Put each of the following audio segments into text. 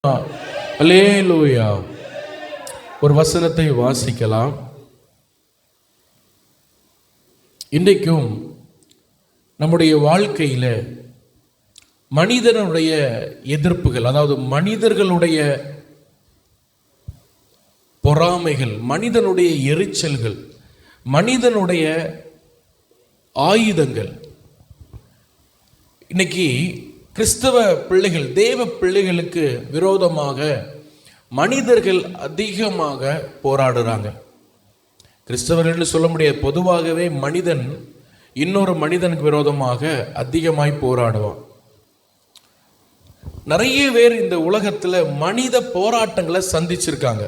அல்லேலூயா. ஒரு வசனத்தை வாசிக்கலாம். இன்றைக்கும் நம்முடைய வாழ்க்கையில் மனிதனுடைய எதிர்ப்புகள், அதாவது மனிதர்களுடைய பொறாமைகள், மனிதனுடைய எரிச்சல்கள், மனிதனுடைய ஆயுதங்கள், இன்னைக்கு கிறிஸ்தவ பிள்ளைகள், தேவ பிள்ளைகளுக்கு விரோதமாக மனிதர்கள் அதிகமாக போராடுறாங்க. கிறிஸ்தவர்கள் சொல்ல முடியாது, பொதுவாகவே மனிதன் இன்னொரு மனிதனுக்கு விரோதமாக அதிகமாய் போராடுவான். நிறைய பேர் இந்த உலகத்தில் மனித போராட்டங்களை சந்திச்சிருக்காங்க.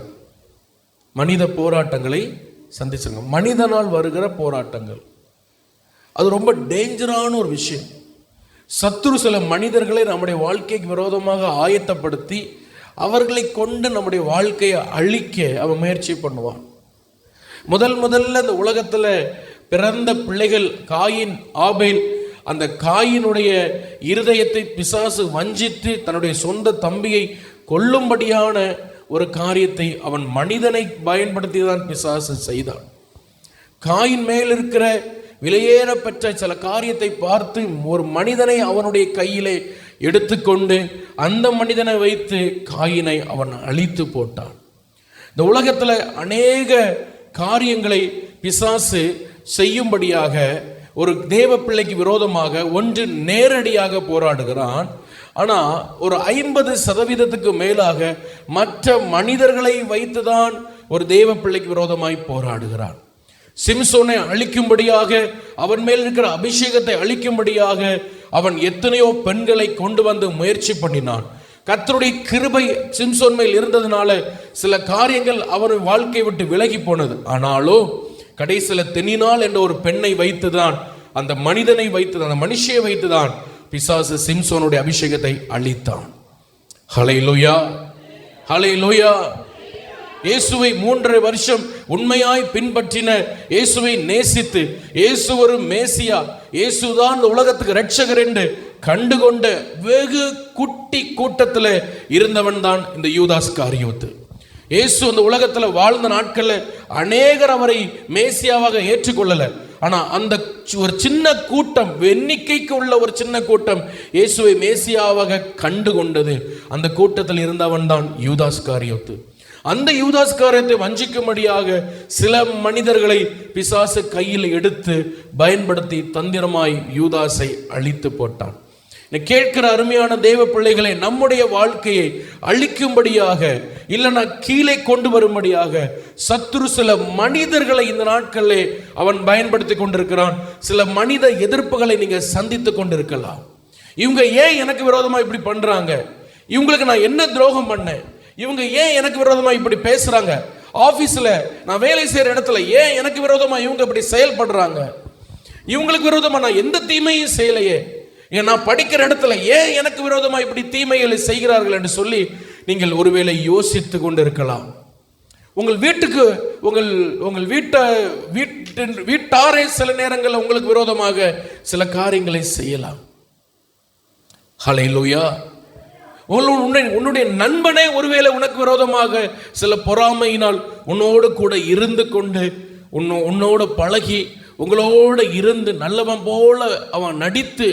மனிதனால் வருகிற போராட்டங்கள் அது ரொம்ப டேஞ்சரான ஒரு விஷயம். சத்துரு சில மனிதர்களை நம்முடைய வாழ்க்கைக்கு விரோதமாக ஆயத்தப்படுத்தி அவர்களை கொண்டு நம்முடைய வாழ்க்கையை அழிக்க அவன் முயற்சி பண்ணுவான். முதல்ல இந்த உலகத்தில் பிறந்த பிள்ளைகள் காயின், ஆபேல், அந்த காயினுடைய இருதயத்தை பிசாசு வஞ்சித்து தன்னுடைய சொந்த தம்பியை கொல்லும்படியான ஒரு காரியத்தை அவன் மனிதனை பயன்படுத்தி தான் பிசாசு செய்தான். காயின் மேல் இருக்கிற விலையேற பெற்ற சில காரியத்தை பார்த்து ஒரு மனிதனை அவனுடைய கையிலே எடுத்துக்கொண்டு அந்த மனிதனை வைத்து காயினை அவன் அழித்து போட்டான். இந்த உலகத்தில் அநேக காரியங்களை பிசாசு செய்யும்படியாக ஒரு தேவ பிள்ளைக்கு விரோதமாக ஒன்று நேரடியாக போராடுகிறான். ஆனால் ஒரு 50% மேலாக மற்ற மனிதர்களை வைத்துதான் ஒரு தேவ பிள்ளைக்கு விரோதமாய் போராடுகிறான். சிம்சோனை அழிக்கும்படியாக, அவன் மேல் இருக்கிற அபிஷேகத்தை அழிக்கும்படியாக அவன் எத்தனையோ பெண்களை கொண்டு வந்து முயற்சி பண்ணினான். கர்த்தருடைய கிருபை சிம்சோன் மேல் இருந்ததுனால சில காரியங்கள் அவன் வாழ்க்கை விட்டு விலகி போனது. ஆனாலும் கடைசியில் தெனினாள் என்ற ஒரு பெண்ணை வைத்துதான், அந்த மனிதனை வைத்து, அந்த மனுஷியை வைத்துதான் பிசாசு சிம்சோனுடைய அபிஷேகத்தை அழித்தான். ஹல்லேலூயா, ஹல்லேலூயா. இயேசுவை 3.5 வருஷம் உண்மையாய் பின்பற்றின, இயேசுவை நேசித்து, இயேசு ஒரு மேசியா, இயேசுதான் இந்த உலகத்துக்கு இரட்சகர் என்று கண்டுகொண்ட வெகு குட்டி கூட்டத்தில் இருந்தவன் தான் இந்த யூதாஸ் காரியோத்து. இயேசு அந்த உலகத்தில் வாழ்ந்த நாட்களில் அநேகர் அவரை மேசியாவாக ஏற்றுக்கொள்ளலை. ஆனால் அந்த ஒரு சின்ன கூட்டம், எண்ணிக்கைக்கு உள்ள ஒரு சின்ன கூட்டம் இயேசுவை மேசியாவாக கண்டு கொண்டது. அந்த கூட்டத்தில் இருந்தவன் தான் யூதாஸ் காரியோத்து. அந்த யூதாஸ் காரியத்தை வஞ்சிக்கும்படியாக சில மனிதர்களை பிசாசு கையில் எடுத்து பயன்படுத்தி தந்திரமாய் யூதாஸை அழித்து போட்டான். கேட்கிற அருமையான தேவ பிள்ளைகளை, நம்முடைய வாழ்க்கையை அழிக்கும்படியாக, இல்லைன்னா கீழே கொண்டு வரும்படியாக சத்துரு சில மனிதர்களை இந்த நாட்களிலே அவன் பயன்படுத்தி கொண்டிருக்கிறான். சில மனித எதிர்ப்புகளை நீங்க சந்தித்து கொண்டிருக்கலாம். இவங்க ஏன் எனக்கு விரோதமா இப்படி பண்றாங்க? இவங்களுக்கு நான் என்ன துரோகம் பண்ணேன்? இவங்க ஏன் எனக்கு விரோதமா இப்படி பேசுறாங்க? ஆபீஸ்ல நான் வேலை செய்யற இடத்துல ஏன் எனக்கு விரோதமா இவங்க இப்படி செயல்படுறாங்க? இவங்களுக்கு விரோதமா நான் எந்த தீமையும் செய்யலையே. நான் படிக்கிற இடத்துல ஏன் எனக்கு விரோதமா இப்படி தீமைகளை செய்கிறார்கள் என்று சொல்லி நீங்கள் ஒருவேளை யோசித்து கொண்டிருக்கலாம். உங்கள் வீட்டுக்கு, உங்கள் வீட்டாரே சில நேரங்களில் உங்களுக்கு விரோதமாக சில காரியங்களை செய்யலாம். ஹல்லேலூயா. உன்னுடைய நண்பனே ஒருவேளை உனக்கு விரோதமாக சில பொறாமையினால் உன்னோடு கூட இருந்து கொண்டு, உன்னோட பழகி, உங்களோட இருந்து நல்லவன் போல அவன் நடித்து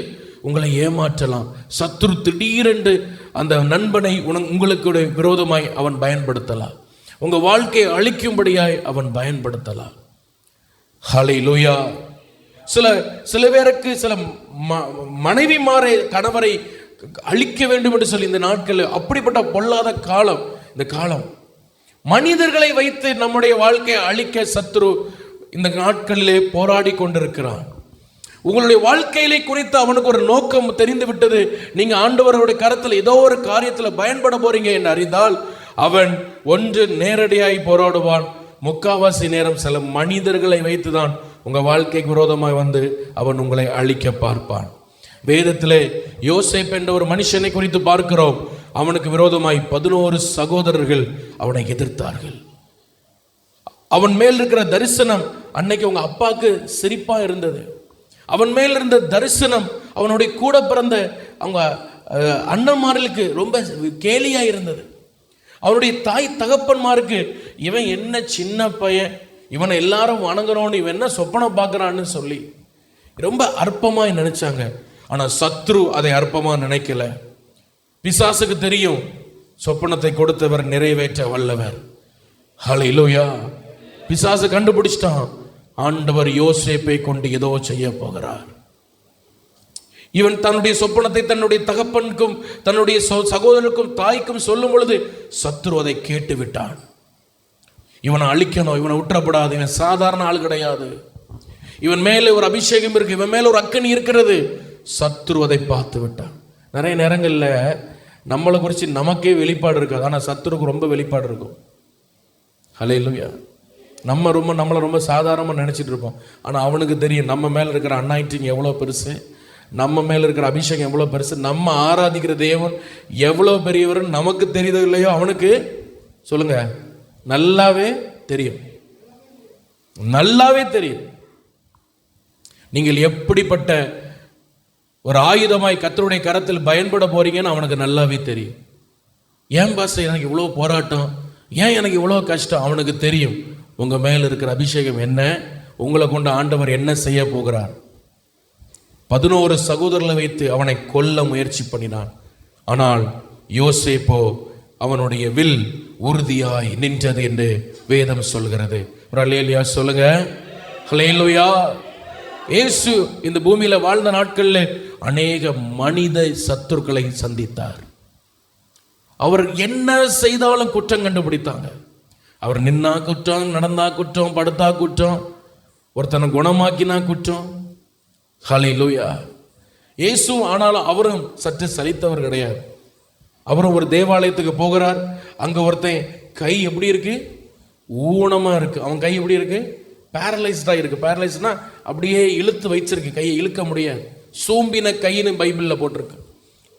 உங்களை ஏமாற்றலாம். சத்துரு திடீரென்று அந்த நண்பனை உங்களுக்கு விரோதமாய் அவன் பயன்படுத்தலாம். உங்க வாழ்க்கையை அழிக்கும்படியாய் அவன் பயன்படுத்தலாம். ஹல்லேலூயா. சில பேருக்கு சில மனைவிமாரை, கணவரை அழிக்க வேண்டும் என்று சொல்லி இந்த நாட்களில் அப்படிப்பட்ட பொல்லாத காலம் இந்த காலம். மனிதர்களை வைத்து நம்முடைய வாழ்க்கையை அழிக்க சத்துரு இந்த நாட்களிலே போராடி கொண்டிருக்கிறான். உங்களுடைய வாழ்க்கையிலே குறித்து அவனுக்கு ஒரு நோக்கம் தெரிந்து விட்டது. நீங்க ஆண்டவருடைய கரத்தில் ஏதோ ஒரு காரியத்தில் பயன்பட போறீங்க என்று அறிந்தால் அவன் ஒன்று நேரடியாய் போராடுவான், முக்காவாசி நேரம் சில மனிதர்களை வைத்துதான் உங்க வாழ்க்கைக்கு விரோதமாய் வந்து அவன் உங்களை அழிக்க பார்ப்பான். வேதத்திலே யோசேப்பு என்ற ஒரு மனுஷனை குறித்து பார்க்கிறோம். அவனுக்கு விரோதமாய் 11 சகோதரர்கள் அவனை எதிர்த்தார்கள். அவன் மேல் இருக்கிற தரிசனம் அன்னைக்கு உங்க அப்பாவுக்கு சிரிப்பா இருந்தது. அவன் மேல் இருந்த தரிசனம் அவனுடைய கூட பிறந்த அவங்க அண்ணன்மார்களுக்கு ரொம்ப கேலியா இருந்தது. அவருடைய தாய் தகப்பன்மாருக்கு இவன் என்ன சின்ன பையன், இவனை எல்லாரும் வணங்குறோன்னு, இவன் என்ன சொப்பனை பார்க்குறான்னு சொல்லி ரொம்ப அற்பமாக நினைச்சாங்க. ஆனால் சத்ரு அதை அற்பமாக நினைக்கல. பிசாசுக்கு தெரியும் சொப்பனத்தை கொடுத்தவர் நிறைவேற்ற வல்லவர். ஹல்லேலூயா. பிசாசு கண்டுபிடிச்சிட்டான், ஆண்டவர் யோசேப்பை கொண்டு ஏதோ செய்ய போகிறார். இவன் தன்னுடைய சொப்பனத்தை தன்னுடைய தகப்பனுக்கும் தன்னுடைய சகோதரனுக்கும் தாய்க்கும் சொல்லும் பொழுது சத்ரு அதை கேட்டு விட்டான். இவனை அழிக்கணும், இவனை விட்டுறப்படாது, இவன் சாதாரண ஆள் கிடையாது, இவன் மேலே ஒரு அபிஷேகம் இருக்கு, இவன் மேலே ஒரு அக்கனி இருக்கிறது. சத்ரு அதை பார்த்து விட்டான். நிறைய நேரங்களில் நம்மளை குறித்து நமக்கே வெளிப்பாடு இருக்காது, ஆனால் சத்ருக்கு ரொம்ப வெளிப்பாடு இருக்கும். ஹல்லேலூயா. நம்மளை ரொம்ப சாதாரணமாக நினச்சிட்டு இருப்போம், ஆனால் அவனுக்கு தெரியும் நம்ம மேலே இருக்கிற அனாயிண்டிங் எவ்வளோ பெருசு, நம்ம மேலே இருக்கிற அபிஷேகம் எவ்வளோ பெருசு, நம்ம ஆராதிக்கிற தேவன் எவ்வளோ பெரியவர் நமக்கு தெரியுதோ இல்லையோ அவனுக்கு சொல்லுங்க நல்லாவே தெரியும். நல்லாவே தெரியும். நீங்கள் எப்படிப்பட்ட ஒரு ஆயுதமாய் கர்த்தருடைய கரத்தில் பயன்பட போறீங்கன்னு அவனுக்கு நல்லாவே தெரியும். ஏன் பாஸ்டர் எனக்கு இவ்வளோ போராட்டம், ஏன் எனக்கு இவ்வளோ கஷ்டம், அவனுக்கு தெரியும் உங்கள் மேலே இருக்கிற அபிஷேகம் என்ன, உங்களை கொண்டு ஆண்டவர் என்ன செய்ய போகிறார். 11 சகோதரர்களை வைத்து அவனை கொல்ல முயற்சி பண்ணினான். ஆனால் யோசேப்போ அவனுடைய வில் உறுதியாய் நின்றது என்று வேதம் சொல்கிறது. ஒரு அல்லேலூயா சொல்லுங்க. ஹல்லேலூயா. இயேசு இந்த பூமியில வாழ்ந்த நாட்களில் அநேக மனித சத்துருக்களை சந்தித்தார். அவர் என்ன செய்தாலும் குற்றம் கண்டுபிடித்தாங்க. அவர் நின்னா குற்றம், நடந்தா குற்றம், படுத்தா குற்றம், ஒருத்தனை குணமாக்கினா குற்றம். ஹல்லேலூயா. இயேசு ஆனாலும் அவரும் சற்று சலித்தவர் கிடையாது. அவரும் ஒரு தேவாலயத்துக்கு போகிறார். அங்க ஒருத்தன் கை எப்படி இருக்கு, ஊனமா இருக்கு. அவன் கை எப்படி இருக்கு, பேரலைஸ்டா இருக்கு. பேரலைஸ்னா அப்படியே இழுத்து வச்சிருக்கு, கையை இழுக்க முடியாது. சோம்பின கைன்னு பைபிள்ல போட்டிருக்கு.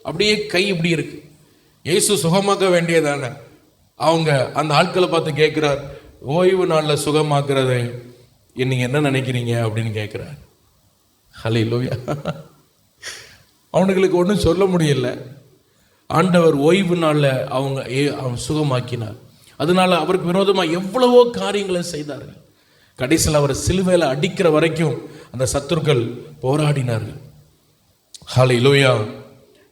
அப்படியே கை இப்படி இருக்கு. இயேசு சுகமாக்க வேண்டியதானே. அவங்க அந்த ஆட்களை பார்த்து கேட்கிறார், ஓய்வு நாளில் சுகமாக்குறது நீங்க என்ன நினைக்கிறீங்க அப்படின்னு கேட்கிறார். ஹல்லேலூயா. அவனுங்களுக்கு ஒன்றும் சொல்ல முடியல. ஆண்டவர் ஓய்வு நாளில் அவன் சுகமாக்கினார். அதனால அவருக்கு விரோதமாக எவ்வளவோ காரியங்களை செய்தார்கள். கடைசியில் அவர் சிலுவையில் அடிக்கிற வரைக்கும் அந்த சத்துருக்கள் போராடினார்கள். ஹல்லேலூயா.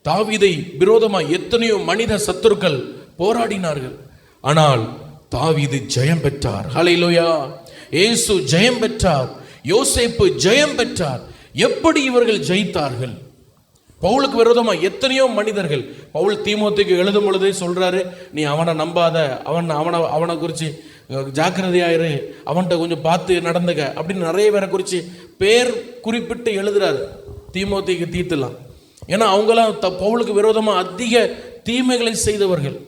தாவீதை விரோதமாக எத்தனையோ மனித சத்துருக்கள் போராடினார்கள். ஆனால் தாவீது ஜெயம் பெற்றார். ஹல்லேலூயா. இயேசு ஜெயம் பெற்றார். யோசேப்பு ஜெயம் பெற்றார். எப்படி இவர்கள் ஜெயித்தார்கள்? பவுலுக்கு விரோதமாக எத்தனையோ மனிதர்கள். பவுல் தீமோத்தேயுக்கு எழுதும் பொழுதே சொல்றாரு, நீ அவனை நம்பாத, அவனை குறித்து ஜாக்கிரதையாயிரு, அவன்கிட்ட கொஞ்சம் பார்த்து நடந்துக்க அப்படின்னு நிறைய பேரை குறித்து பேர் குறிப்பிட்டு எழுதுறாரு தீமோத்தேயுக்கு தீத்துலாம். ஏன்னா அவங்களாம் பவுலுக்கு விரோதமாக அதிக தீமைகளை செய்தவர்கள்.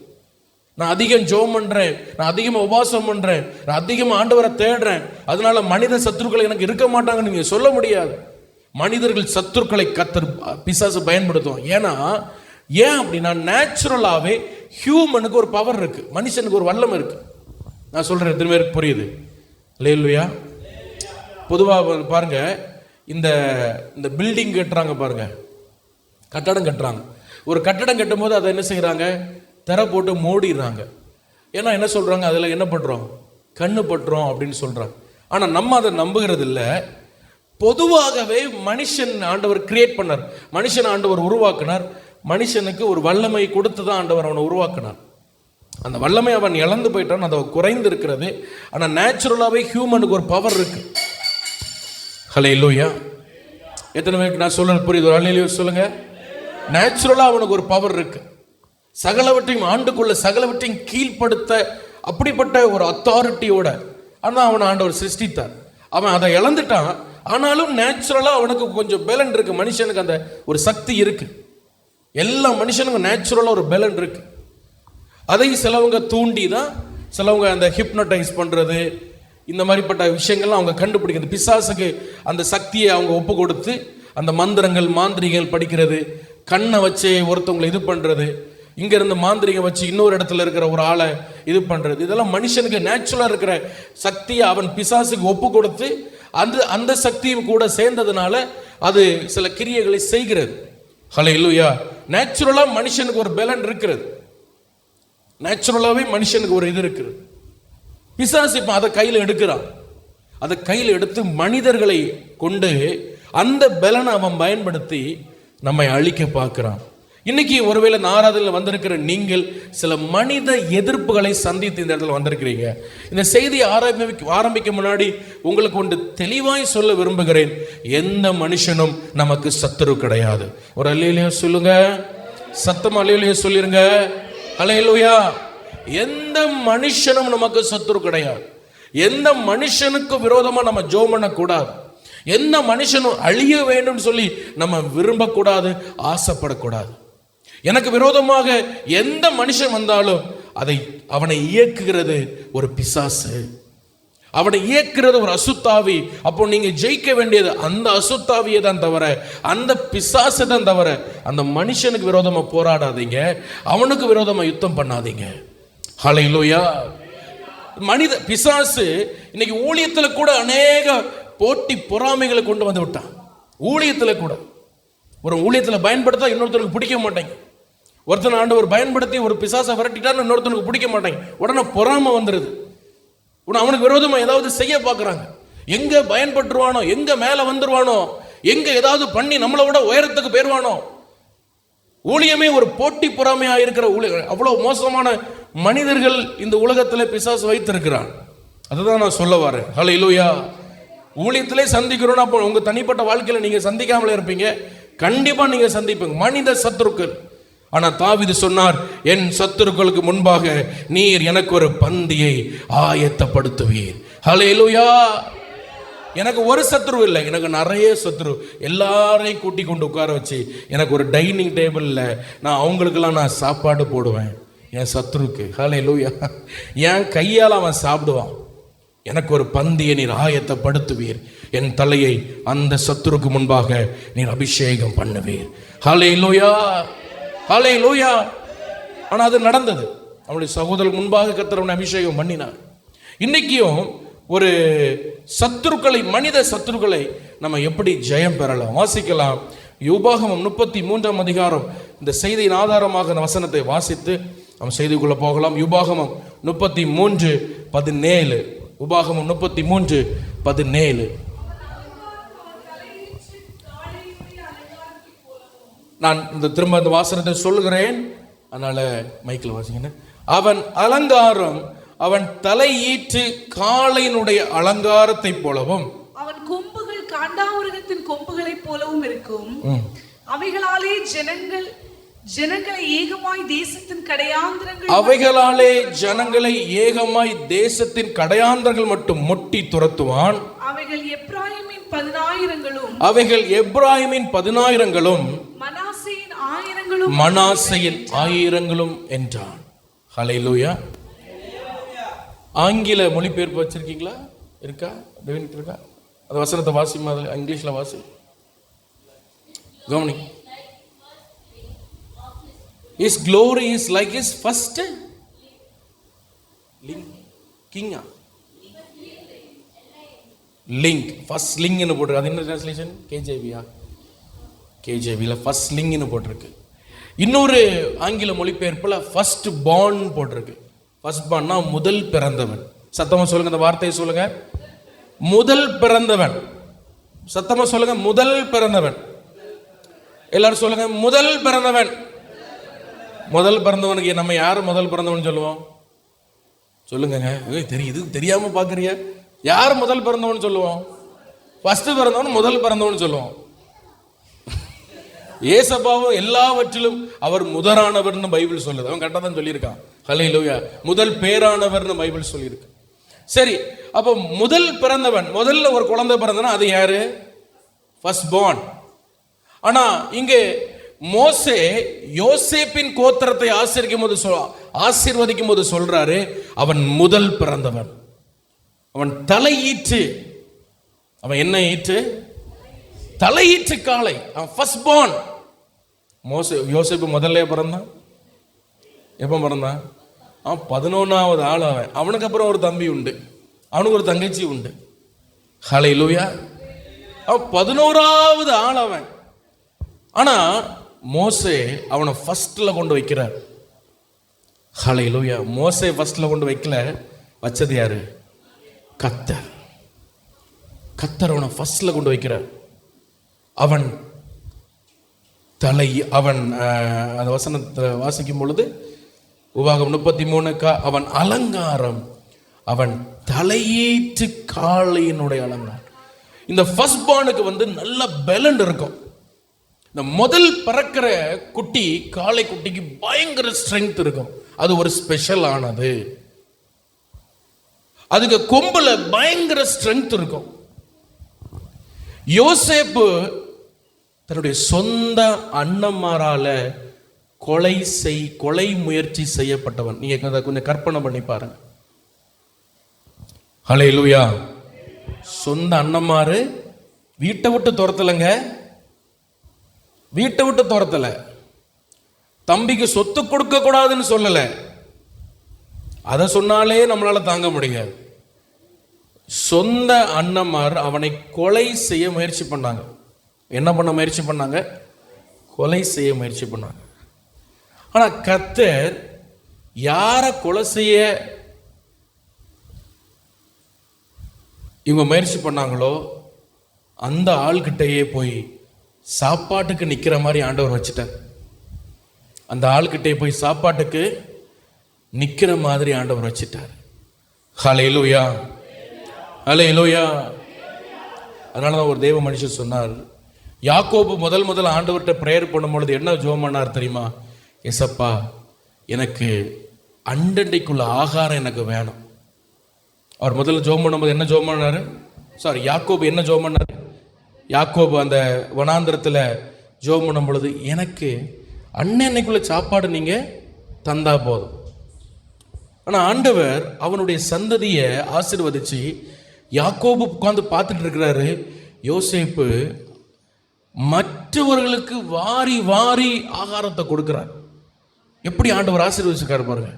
நான் அதிகம் ஜெபம் பண்றேன், நான் அதிகமாக உபவாசம் பண்றேன், நான் அதிகமாக ஆண்டவரை தேடுறேன், அதனால மனித சத்துருக்கள் எனக்கு இருக்க மாட்டாங்கன்னு நீங்க சொல்ல முடியாது. மனிதர்கள் சத்துருக்களை பிசாசு பயன்படுத்துவோம். ஏன் அப்படின்னா நேச்சுரலாவே ஹியூமனுக்கு ஒரு பவர் இருக்கு, மனுஷனுக்கு ஒரு வல்லம் இருக்கு. நான் சொல்றேன், எத்தனை பேருக்கு புரியுது? அல்லேலூயா. பொதுவாக பாருங்க, இந்த பில்டிங் கட்டுறாங்க பாருங்க, கட்டடம் கட்டுறாங்க. ஒரு கட்டடம் கட்டும் போது அதை என்ன செய்யறாங்க, திரை போட்டு மூடிடுறாங்க. ஏன்னா என்ன சொல்றாங்க, அதில் என்ன பண்றோம், கண்ணு பட்டுறோம் அப்படின்னு சொல்றாங்க. ஆனால் நம்ம அதை நம்புகிறது இல்லை. பொதுவாகவே மனுஷன் ஆண்டவர் கிரியேட் பண்ணார், மனுஷன் ஆண்டவர் உருவாக்கினார். மனுஷனுக்கு ஒரு வல்லமை கொடுத்து தான் ஆண்டவர் அவனை உருவாக்கினார். அந்த வல்லமை அவன் இழந்து போயிட்டான், அது குறைந்து இருக்கிறது. ஆனால் நேச்சுரலாகவே ஹியூமனுக்கு ஒரு பவர் இருக்கு. ஹல்லேலூயா. எத்தனை பேருக்கு நான் சொல்றது புரியுது? ஹல்லேலூயா சொல்லுங்க. நேச்சுரலாக அவனுக்கு ஒரு பவர் இருக்கு. சகலவற்றையும் ஆண்டுக்குள்ள சகலவற்றையும் கீழ்ப்படுத்த அப்படிப்பட்ட ஒரு அத்தாரிட்டியோட ஆனால் அவனை ஆண்டவர் சிருஷ்டித்தார். அவன் அதை இழந்துட்டான். ஆனாலும் நேச்சுரலா அவனுக்கு கொஞ்சம் பேலன் இருக்கு. மனுஷனுக்கு அந்த ஒரு சக்தி இருக்கு. எல்லா மனுஷனுக்கும் நேச்சுரலா ஒரு பேலன் இருக்கு. அதை சிலவங்க தூண்டி தான் சிலவங்க அந்த ஹிப்னோடைஸ் பண்றது, இந்த மாதிரிப்பட்ட விஷயங்கள்லாம் அவங்க கண்டுபிடிக்கிறது. பிசாசுக்கு அந்த சக்தியை அவங்க ஒப்பு கொடுத்து அந்த மந்திரங்கள் மாந்திரிகள் படிக்கிறது, கண்ணை வச்சு ஒருத்தவங்களை இது பண்றது, இங்க இருந்து மாந்திரிகம் வச்சு இன்னொரு இடத்துல இருக்கிற ஒரு ஆளை இது பண்றது, இதெல்லாம் மனுஷனுக்கு நேச்சுரலா இருக்கிற சக்தியை அவன் பிசாசுக்கு ஒப்பு கொடுத்து அந்த சக்தியும் கூட சேர்ந்ததுனால அது சில கிரியைகளை செய்கிறது. ஹல்லேலூயா. நேச்சுரலா மனுஷனுக்கு ஒரு பலன் இருக்கிறது, நேச்சுரலாவே மனுஷனுக்கு ஒரு இது இருக்குது. பிசாசு இப்ப அதை கையில் எடுக்கிறான். அதை கையில் எடுத்து மனிதர்களை கொண்டு அந்த பலனை அவன் பயன்படுத்தி நம்மை அழிக்க பார்க்கிறான். இன்னைக்கு ஒருவேளை ஆராதனையில் வந்திருக்கிற நீங்கள் சில மனித எதிர்ப்புகளை சந்தித்து இந்த இடத்துல வந்திருக்கிறீங்க. இந்த செய்தியை ஆரம்பிக்க முன்னாடி உங்களுக்கு ஒன்று தெளிவாய் சொல்ல விரும்புகிறேன். எந்த மனுஷனும் நமக்கு சத்துரு கிடையாது. ஒரு அல்லேலூயா சொல்லுங்க, சத்தமா அல்லேலூயா சொல்லிருங்க. அல்லேலூயா. எந்த மனுஷனும் நமக்கு சத்துரு கிடையாது. எந்த மனுஷனுக்கு விரோதமா நம்ம ஜெபம் பண்ணக்கூடாது. எந்த மனுஷனும் அழிய வேண்டும் சொல்லி நம்ம விரும்பக்கூடாது, ஆசைப்படக்கூடாது. எனக்கு விரோதமாக எந்த மனுஷன் வந்தாலும் அவனை இயக்குகிறது ஒரு பிசாசு, அவனை இயக்குறது ஒரு அசுத்தாவி. அப்போ நீங்க ஜெயிக்க வேண்டியது அந்த அசுத்தாவியை தான் தவிர, அந்த பிசாசை தான் தவிர, அந்த மனுஷனுக்கு விரோதமா போராடாதீங்க, அவனுக்கு விரோதமா யுத்தம் பண்ணாதீங்க. ஹல்லேலூயா. மனித பிசாசு இன்னைக்கு ஊழியத்தில் கூட அநேக போட்டி பொறாமைகளை கொண்டு வந்து விட்டான். ஊழியத்தில் கூட ஒரு ஊழியத்தில் பயன்படுத்தா இன்னொருத்தருக்கு பிடிக்க மாட்டேங்க. ஒருத்தனை ஆண்டவர் பயன்படுத்தி ஒரு பிசாசை விரட்டிட்டான்னு இன்னொருத்தனுக்கு பிடிக்க மாட்டேங்க. உடனே பொறாமை வந்துடுது. உடனே அவனுக்கு விரோதமாக ஏதாவது செய்ய பார்க்குறாங்க. எங்க பயன்பட்டுருவானோ, எங்க மேலே வந்துருவானோ, எங்க ஏதாவது பண்ணி நம்மளை விட உயரத்துக்கு போயிடுவானோ. ஊழியமே ஒரு போட்டி பொறாமையாக இருக்கிற ஊழியர்கள், அவ்வளோ மோசமான மனிதர்கள் இந்த உலகத்தில் பிசாசு வைத்திருக்கிறான். அதுதான் நான் சொல்ல வரேன். ஹல்லேலூயா. ஊழியத்திலே சந்திக்கிறோன்னா அப்போ உங்க தனிப்பட்ட வாழ்க்கையில் நீங்க சந்திக்காமலே இருப்பீங்க, கண்டிப்பா நீங்க சந்திப்பீங்க மனித சத்துருக்கள். ஆனா தாவீது சொன்னார், என் சத்துருக்களுக்கு முன்பாக நீர் எனக்கு ஒரு பந்தியை ஆயத்தப்படுத்துவீர். ஹல்லேலூயா. எனக்கு ஒரு சத்துரு இல்லை, எனக்கு நிறைய சத்துரு. எல்லாரையும் கூட்டி கொண்டு உட்கார வச்சு எனக்கு ஒரு டைனிங் டேபிளில் நான் அவங்களுக்கெல்லாம் நான் சாப்பாடு போடுவேன் என் சத்துருக்கு. ஹல்லேலூயா. என் கையால் அவன் சாப்பிடுவான். எனக்கு ஒரு பந்தியை நீர் ஆயத்தப்படுத்துவீர், என் தலையை அந்த சத்துருக்கு முன்பாக நீர் அபிஷேகம் பண்ணுவீர். ஹல்லேலூயா. ஹல்லேலூயா. ஆனா அது நடந்தது. அவனுடைய சகோதரர் முன்பாக கர்த்தர் அபிஷேகம் பண்ணினார். இன்னைக்கும் ஒரு சத்துருக்களை, மனித சத்துருக்களை நம்ம எப்படி ஜெயம் பெறலாம் வாசிக்கலாம். உபாகமம் 33ஆம் அதிகாரம். இந்த செய்தியின் ஆதாரமாக அந்த வசனத்தை வாசித்து நம்ம செய்திக்குள்ள போகலாம். உபாகமம் 33:17. உபாகமம் 33:17. நான் திரும்ப இந்த வாசனத்தை சொல்லுகிறேன், அதனால மைக்கில் வாசிங்க. அவன் அலங்காரம் அவன் தலையீற்று காளையினுடைய அலங்காரத்தை போலவும், அவன் கொம்புகள் காண்டாமிருகத்தின் கொம்புகளை போலவும் இருக்கும். அவைகளாலே ஜனங்களை ஏகமாய் தேசத்தின் கடையாந்திரங்கள், அவைகளாலே ஜனங்களை ஏகமாய் தேசத்தின் கடையாந்திரங்கள் மட்டும் மொட்டி துரத்துவான். அவைகள் எப்ராயிமின் 10,000களும், அவைகள் எப்ராயிமின் 10,000களும், மனாசையின் 1000களும் என்றான். ஹல்லேலூயா. ஆங்கில மொழிபெயர்ப்பு வச்சிருக்கீங்களா? இருக்கா? இருக்கா? அந்த வசனத்தை வாசிமா, இங்கிலீஷ்ல வாசி, கவனி. His glory is like his first king. Link, first link ன்னு போட்டிருக்கு. அது என்ன டிரான்ஸ்லேஷன்? கேஜேவியா? கேஜேவில ஃபர்ஸ்ட் லிங்க்னு போட்டிருக்கு. இன்னொரு ஆங்கில மொழிபெயர்ப்புல ஃபர்ஸ்ட் பார்ன் போட்டிருக்கு. ஃபர்ஸ்ட் பார்ன்னா முதல் பிறந்தவன். சத்தமா சொல்லுங்க, அந்த வார்த்தையை சொல்லுங்க, முதல் பிறந்தவன். சத்தமா சொல்லுங்க, முதல் பிறந்தவன். எல்லாரும் சொல்லுங்க, முதல் பிறந்தவன். முதல் பிறந்தவனுக்கு நம்ம யார் முதல் பிறந்தவன் சொல்லுவோம்? சொல்லுங்க. தெரியுது, தெரியாம பாக்குறிய? யார் முதல் பிறந்தவன் சொல்லுவோம்? ஃபர்ஸ்ட் பிறந்தவன் முதல் பிறந்தவன் சொல்லுவோம். ஏசப்பாவும் எல்லாவற்றிலும் அவர் முதலானவர்னு பைபிள் சொல்லுது. அவன் கரெக்டாக தான் சொல்லியிருக்கான். ஹல்லேலூயா. முதல் பேரானவர்னு பைபிள் சொல்லியிருக்கு. சரி, அப்போ முதல் பிறந்தவன், முதல்ல ஒரு குழந்தை பிறந்தனா அது யாரு? First born. ஆனா இங்கே மோசே யோசேப்பின் கோத்திரத்தை ஆசீர்வதிக்கும் போது சொல்றாரு, அவன் முதல் பிறந்தவன். அவன் தலையீற்று. அவன் என்ன ஈற்று? தலையீற்று காளை. அவன் ஃபர்ஸ்ட் பார்ன். யோசேப்பு முதல்ல பிறந்தான். எப்ப பிறந்தான்? அவன் 11வது ஆள். அவனுக்கு அப்புறம் ஒரு தம்பி உண்டு, அவனுக்கு ஒரு தங்கச்சி உண்டு. ஹல்லேலூயா. அவன் 11வது ஆள் அவன். ஆனா மோசே அவனை ஃபர்ஸ்ட்ல கொண்டு வைக்கிறார். ஹல்லேலூயா. மோசே ஃபர்ஸ்ட்ல கொண்டு வைக்கல, வச்சது யாரு? கர்த்தர். கர்த்தர் அவனை ஃபர்ஸ்ட்ல கொண்டு வைக்கிறார். அவன் தலை, அவன் அந்த வசனத்தை வாசிக்கும் பொழுது உபாகம் 33 அவன் அலங்காரம், அவன் தலையீற்று காளையினுடைய அலங்காரம். இந்த ஃபர்ஸ்ட் பார்னுக்கு நல்ல பலன் இருக்கும். இந்த முதல் பிறக்கிற குட்டி, காளை குட்டிக்கு பயங்கர ஸ்ட்ரென்த் இருக்கும். அது ஒரு ஸ்பெஷல் ஆனது. அதுக்கு கொம்புல பயங்கர ஸ்ட்ரென்த் இருக்கும். யோசேப்பு தன்னுடைய சொந்த அண்ணன்மாரால கொலை முயற்சி செய்யப்பட்டவன். நீங்க கொஞ்சம் கற்பனை பண்ணி பாருங்க. ஹல்லேலூயா. சொந்த அண்ணன்மாரு வீட்டை விட்டு துரத்தலைங்க, வீட்டை விட்டு துரத்தல. தம்பிக்கு சொத்து கொடுக்க கூடாதுன்னு சொல்லல, அதை சொன்னாலே நம்மளால தாங்க முடியாது. சொந்த அண்ணன்மார் அவனை கொலை செய்ய முயற்சி பண்ணாங்க. என்ன பண்ண முயற்சி பண்ணாங்க? கொலை செய்ய முயற்சி பண்ணாங்க. ஆனா கர்த்தர் யாரை கொலை செய்ய இவங்க முயற்சி பண்ணாங்களோ அந்த ஆள்கிட்டயே போய் சாப்பாட்டுக்கு நிக்கிற மாதிரி ஆண்டவர் வச்சுட்டார். அந்த ஆள்கிட்டே போய் சாப்பாட்டுக்கு நிக்கிற மாதிரி ஆண்டவர் வச்சுட்டார். ஹல்லேலூயா, ஹல்லேலூயா. அதனாலதான் ஒரு தேவ மனுஷன் சொன்னார், யாக்கோபு முதல் ஆண்டவர்கிட்ட பிரேயர் பண்ணும் பொழுது என்ன ஜெபம் பண்ணார் தெரியுமா? எசப்பா, எனக்கு அண்டண்டைக்குள்ள ஆகாரம் எனக்கு வேணும். அவர் முதல்ல ஜெபம் பண்ணும்போது என்ன ஜெபம் பண்ணாரு? யாக்கோபு என்ன ஜெபம் பண்ணாரு? யாக்கோபு அந்த வனாந்திரத்தில் ஜெபம் பண்ணும் பொழுது, எனக்கு அன்னைக்குள்ள சாப்பாடு நீங்க தந்தா போதும். ஆனா ஆண்டவர் அவனுடைய சந்ததியை ஆசீர்வதிச்சு யாக்கோபு உட்கார்ந்து பார்த்துட்டு இருக்கிறாரு. யோசேப்பு மற்றவர்களுக்கு வாரி வாரி ஆகாரத்தை கொடுக்கிறார். எப்படி ஆண்டவர் ஆசீர்வதிச்சிருக்காரு பாருங்க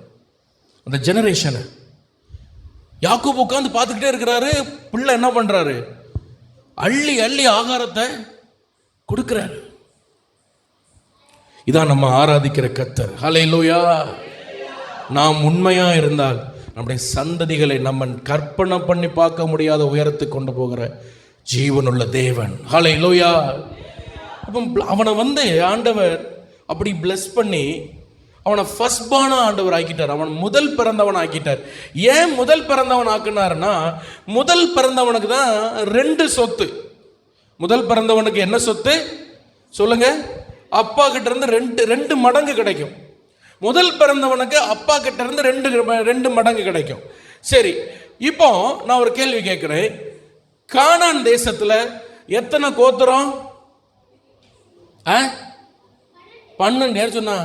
அந்த ஜெனரேஷனை. யாக்கோபு உட்கார்ந்து பார்த்துக்கிட்டே இருக்கிறாரு. பிள்ளை என்ன பண்றாரு? அள்ளி அள்ளி ஆகாரத்தை கொடுக்கிறாரு. இதான் நம்ம ஆராதிக்கிற கர்த்தர். ஹல்லேலூயா. நாம் உண்மையா இருந்தால் நம்முடைய சந்ததிகளை நம்ம கற்பனை பண்ணி பார்க்க முடியாத உயரத்துக்கு கொண்டு போகிற ஜீவனுள்ள தேவன். ஹல்லேலூயா. அப்போ அவனை ஆண்டவர் அப்படி பிளஸ் பண்ணி அவனை ஃபர்ஸ்ட் பார்னா ஆண்டவர் ஆக்கிட்டார். அவன் முதல் பிறந்தவன் ஆக்கிட்டார். ஏன் முதல் பிறந்தவன் ஆக்கினார்னா, முதல் பிறந்தவனுக்கு தான் 2 சொத்து. முதல் பிறந்தவனுக்கு என்ன சொத்து சொல்லுங்க? அப்பா கிட்ட இருந்து 2 மடங்கு கிடைக்கும். முதல் பிறந்தவனுக்கு அப்பா கிட்ட இருந்து 2 மடங்கு கிடைக்கும். சரி, இப்போ நான் ஒரு கேள்வி கேட்கிறேன். கானான் தேசத்துல எத்தனை கோத்திரம்? 12. யார் சொன்னா?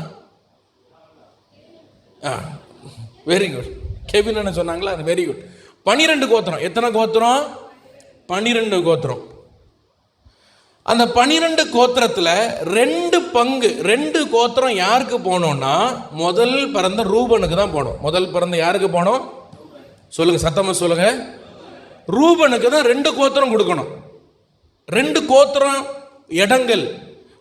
Very good. கெவின் என்ன சொன்னாங்களா? Very good. 12 கோத்திரம். எத்தனை கோத்திரம்? 12 கோத்திரம். அந்த 12 கோத்திரத்துல 2 பங்கு, 2 கோத்திரம் யாருக்கு போனோம்னா, முதல் பிறந்த ரூபனுக்கு தான் போனோம். முதல் பிறந்த யாருக்கு போனோம் சொல்லுங்க, சத்தமா சொல்லுங்க. ரூபனுக்கு தான் 2 கோத்திரம் கொடுக்கணும். 2 கோத்திரம் இடங்கள்.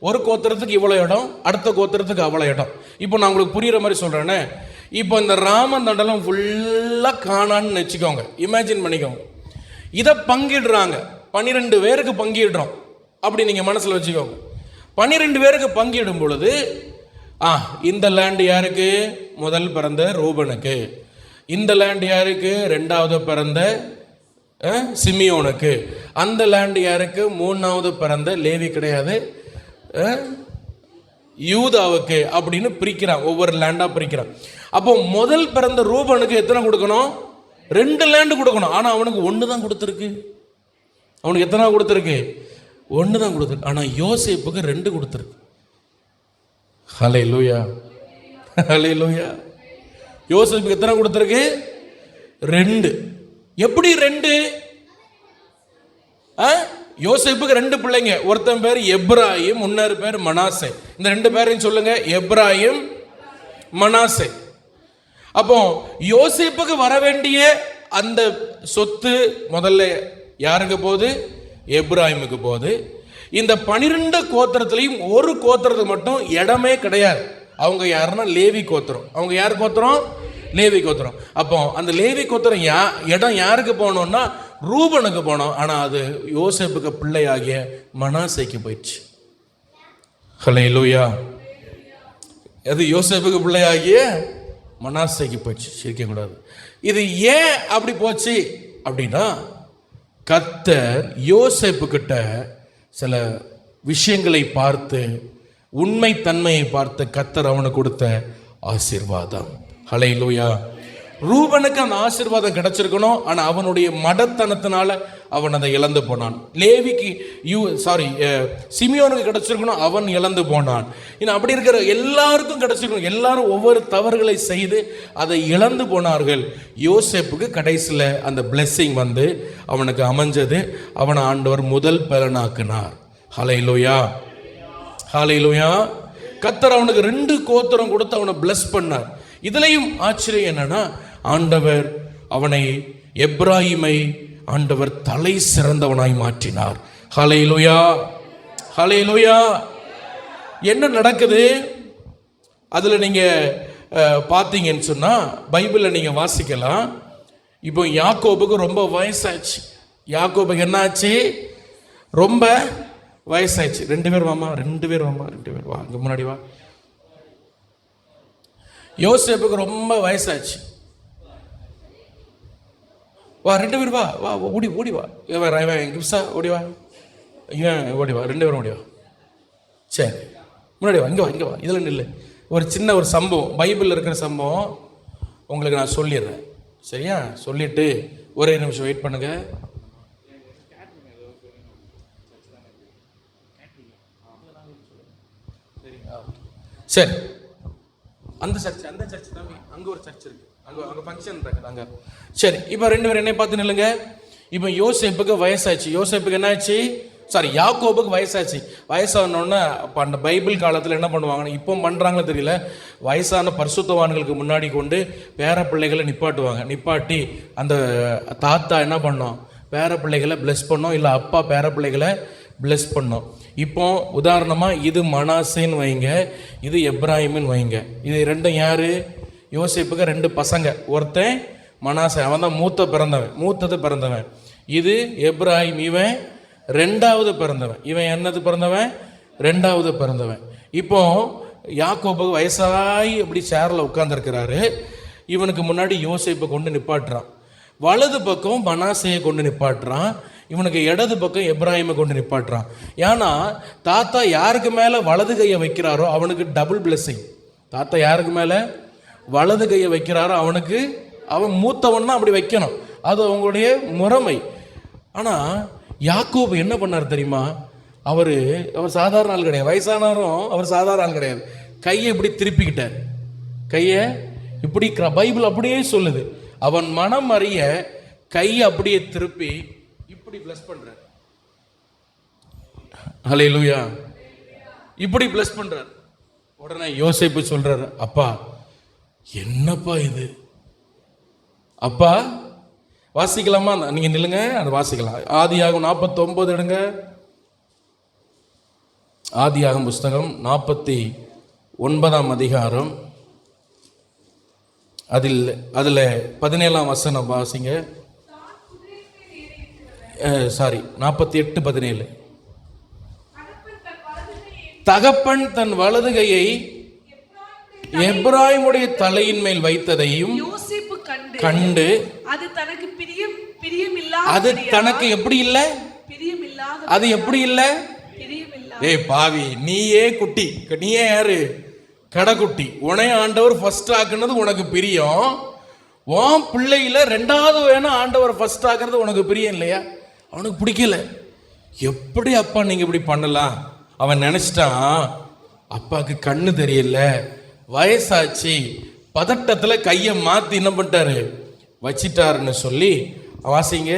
ஒரு கோத்திரத்துக்கு இவ்வளோ இடம், அடுத்த கோத்திரத்துக்கு அவ்வளோ இடம். இப்போ நான் உங்களுக்கு புரியுற மாதிரி சொல்றேனே. இப்போ இந்த ராமந்தண்டலம் ஃபுல்லாக காணான்னு வச்சுக்கோங்க, இமேஜின் பண்ணிக்கோங்க. இதை பங்கிடுறாங்க, 12 பேருக்கு பங்கிடுறோம். அப்படி நீங்கள் மனசில் வச்சுக்கோங்க. 12 பேருக்கு பங்கிடும் பொழுது இந்த லேண்ட் யாருக்கு? முதல் பிறந்த ரூபனுக்கு. இந்த லேண்ட் யாருக்கு? 2வது பிறந்த சிமியோனுக்கு. அந்த லேண்ட் யாருக்கு? 3வது பிறந்த லேவி கிடையாது, யூதாவுக்கு. அப்படின்னு பிரிக்கிறான், ஒவ்வொரு லேண்டா பிரிக்கிறான். அப்போ முதல் பிறந்த ரூபனுக்கு எத்தனை கொடுக்கணும்? 2 லேண்ட் கொடுக்கணும். ஆனா அவனுக்கு 1 தான் கொடுத்துருக்கு. அவனுக்கு எத்தனை கொடுத்துருக்கு? 1 தான் கொடுத்துருக்கு. ஆனா யோசேப்புக்கு 2 கொடுத்துருக்கு. ஹல்லேலூயா, ஹல்லேலூயா. யோசேப்புக்கு எத்தனை கொடுத்துருக்கு? 2. எப்படி 2? யோசேப்புக்கு 2 பிள்ளைங்க. ஒருத்தன் பேர் எப்ராயிம், இன்னொரு பேர் மனாசே. இந்த 2 பேரையும் சொல்லுங்க, எப்ராயிம், மனாசே. அப்போ யோசேப்புக்கு வர வேண்டிய அந்த சொத்து முதல்ல யாருக்கு போகுது? எப்ராயிமுக்கு போகுது. இந்த 12 கோத்திரத்திலையும் ஒரு கோத்திரத்துக்கு மட்டும் இடமே கிடையாது. அவங்க யாருன்னா லேவி கோத்திரம். அவங்க யார் கோத்திரம்? லேவி கோத்திரம். அப்போ அந்த லேவி கோத்திரம் இடம் யாருக்கு போனோம்னா ரூபனுக்கு போனோம். ஆனா அது யோசேப்புக்கு பிள்ளையாகிய மனாசேக்கு போயிடுச்சு. ஹல்லேலூயா. அது யோசேப்புக்கு பிள்ளையாகிய மனாசேக்கு போயிடுச்சு. சிரிக்க கூடாது. இது ஏன் அப்படி போச்சு அப்படின்னா, கர்த்தர் யோசேப்பு கிட்ட சில விஷயங்களை பார்த்து, உண்மை தன்மையை பார்த்து கர்த்தர் அவனுக்கு கொடுத்த ஆசீர்வாதம். ஹல்லேலூயா. ரூபனுக்கு அந்த ஆசீர்வாதம் கிடைச்சிருக்கணும். ஆனா அவனுடைய மடத்தனத்தினால அவன் அதை இழந்து போனான். லேவிக்கு சிமியோனுக்கு கிடைச்சிருக்கணும், அவன் இழந்து போனான். இன்னும் அப்படி இருக்கிற எல்லாருக்கும் கிடைச்சிருக்கணும். எல்லாரும் ஒவ்வொரு தவறுகளை செய்து அதை இழந்து போனார்கள். யோசேப்புக்கு கடைசியில் அந்த பிளெஸ்ஸிங் வந்து அவனுக்கு அமைஞ்சது. அவனை ஆண்டவர் முதல் பலனாக்கினார். ஹல்லேலூயா, ஹல்லேலூயா. கர்த்தர் அவனுக்கு 2 கோத்திரம் கொடுத்து அவனை பிளஸ் பண்ணார். இதுலயும் ஆச்சரியம் என்னன்னா, ஆண்டவர் அவனை எப்ராயிமை ஆண்டவர் தலை சிறந்தவனாய் மாற்றினார். ஹல்லேலூயா, ஹல்லேலூயா. என்ன நடக்குது அதுல நீங்க பார்த்தீங்கன்னு சொன்னா, பைபிள்ல நீங்க வாசிக்கலாம். இப்போ யாக்கோபுக்கு ரொம்ப வயசாச்சு. யாக்கோபுக்கு என்ன ஆச்சு? ரொம்ப வயசாச்சு. 2 பேர் வாமா, 2 பேர் வாமா, 2 பேர் வா, இங்க முன்னாடி வா. யோசேப்புக்கு ரொம்ப வயசாச்சு. வா, 2 பேர் வா, வா, ஓடி ஓடி வா. இவன் கிப்ஸா ஓடி வா, இவன் ஓடி வா, 2 பேரும் ஓடி வா. சரி, முன்னாடி வா, இங்கே வா, இங்கே வா. இதில் நில்லு. ஒரு சின்ன ஒரு சம்பவம், பைபிளில் இருக்கிற சம்பவம் உங்களுக்கு நான் சொல்லிடுறேன். சரியா? சொல்லிட்டு ஒரே நிமிஷம் வெயிட் பண்ணுங்க. சரி, அந்த சர்ச் தான். அங்கே ஒரு சர்ச் இருக்கு, அங்கே ஃபங்க்ஷன் இருக்குது அங்கே. சரி, இப்போ 2 பேரும் என்னை பார்த்து நில்லுங்க. இப்போ யோசேப்புக்கு வயசாச்சு. யோசேப்புக்கு என்ன ஆச்சு? யாக்கோபுக்கு வயசாச்சு. வயசானோடனே இப்போ அந்த பைபிள் காலத்தில் என்ன பண்ணுவாங்கன்னா, இப்போ பண்ணுறாங்களோ தெரியல, வயசான பரிசுத்தவான்களுக்கு முன்னாடி கொண்டு பேர பிள்ளைகளை நிப்பாட்டி அந்த தாத்தா என்ன பண்ணோம்? பேர பிள்ளைகளை பிளஸ் பண்ணோம், இல்லை அப்பா பேர பிள்ளைகளை பிளஸ் பண்ணோம். இப்போ உதாரணமாக இது மனாசேன்னு வைங்க, இது எப்ராயிம்னு வைங்க. இது 2 யாரு? யோசேப்புக்கு 2 பசங்க. ஒருத்தன் மனாசே, அவன் தான் மூத்தது பிறந்தவன். இது எப்ராயிம், இவன் 2வது பிறந்தவன். இவன் என்னது பிறந்தவன்? 2வது பிறந்தவன். இப்போ யாக்கோபுக்கு வயசாகி அப்படி சேரில் உட்கார்ந்துருக்கிறாரு. இவனுக்கு முன்னாடி யோசேப்பை கொண்டு நிப்பாட்டுறான். வலது பக்கம் மனாசேயை கொண்டு நிப்பாட்டுறான். இவனுக்கு இடது பக்கம் எப்ராயிமை கொண்டு நிப்பாட்டுறான். ஏன்னா தாத்தா யாருக்கு மேலே வலது கையை வைக்கிறாரோ அவனுக்கு டபுள் பிளெஸிங். தாத்தா யாருக்கு மேலே வலது கையை வைக்கிறாரோ அவனுக்கு, அவன் மூத்தவன்னா அப்படி வைக்கணும். அது அவங்களுடைய முறைமை. ஆனால் யாக்கோபு என்ன பண்ணார் தெரியுமா? அவர் சாதாரண ஆள் கிடையாது. வயசானாரும் அவர் சாதாரண ஆள் கிடையாது. கையை இப்படி திருப்பிக்கிட்டார். கையை இப்படி, பைபிள் அப்படியே சொல்லுது. அவன் மனம் அறிய கையை அப்படியே திருப்பி இப்படி பிளஸ் பண்றார். ஹல்லேலூயா. இப்படி பிளஸ் பண்றார். உடனே யோசேப்பு சொல்றாரு, அப்பா என்னப்பா இது? அப்பா வாசிக்கலாமா? நீங்க நில்லுங்க, அது வாசிக்கலாம். ஆதியாகமம் 49 எடுங்க. ஆதியாகமம் புஸ்தகம் 49ஆம் அதிகாரம், அதில் 17ஆம் வசனம் வாசிங்க. 48:17. தகப்பன் தன் வலது கையை எப்ராயிமுடைய தலையின் மேல் வைத்ததையும் யோசேப்பு கண்டு அது தனக்கு பிரியமில்லாத, அது தனக்கு எப்படி இல்ல? பிரியமில்லாத. அது எப்படி இல்ல? பிரியமில்லாத. ஏய் பாவி, நீயே குட்டி, நீயே யாரு? கடைக்குட்டி. உனைய ஆண்டவர் ஃபர்ஸ்ட் ஆக்குனது உனக்கு பிரியம். உன் பிள்ளையில 2வது வேணா ஆண்டவர் ஃபர்ஸ்ட் ஆக்குறது உனக்கு பிரியம் இல்லையா? அவனுக்கு பிடிக்கல. எப்படி அப்பா நீங்க இப்படி பண்ணலாம்? அவன் நினைச்சிட்டான், அப்பாவுக்கு கண்ணு தெரியல, வயசாச்சு, பதட்டத்துல கையை மாத்தி என்ன பண்ணிட்டாரு? வச்சிட்டாருன்னு சொல்லி வாசிங்க.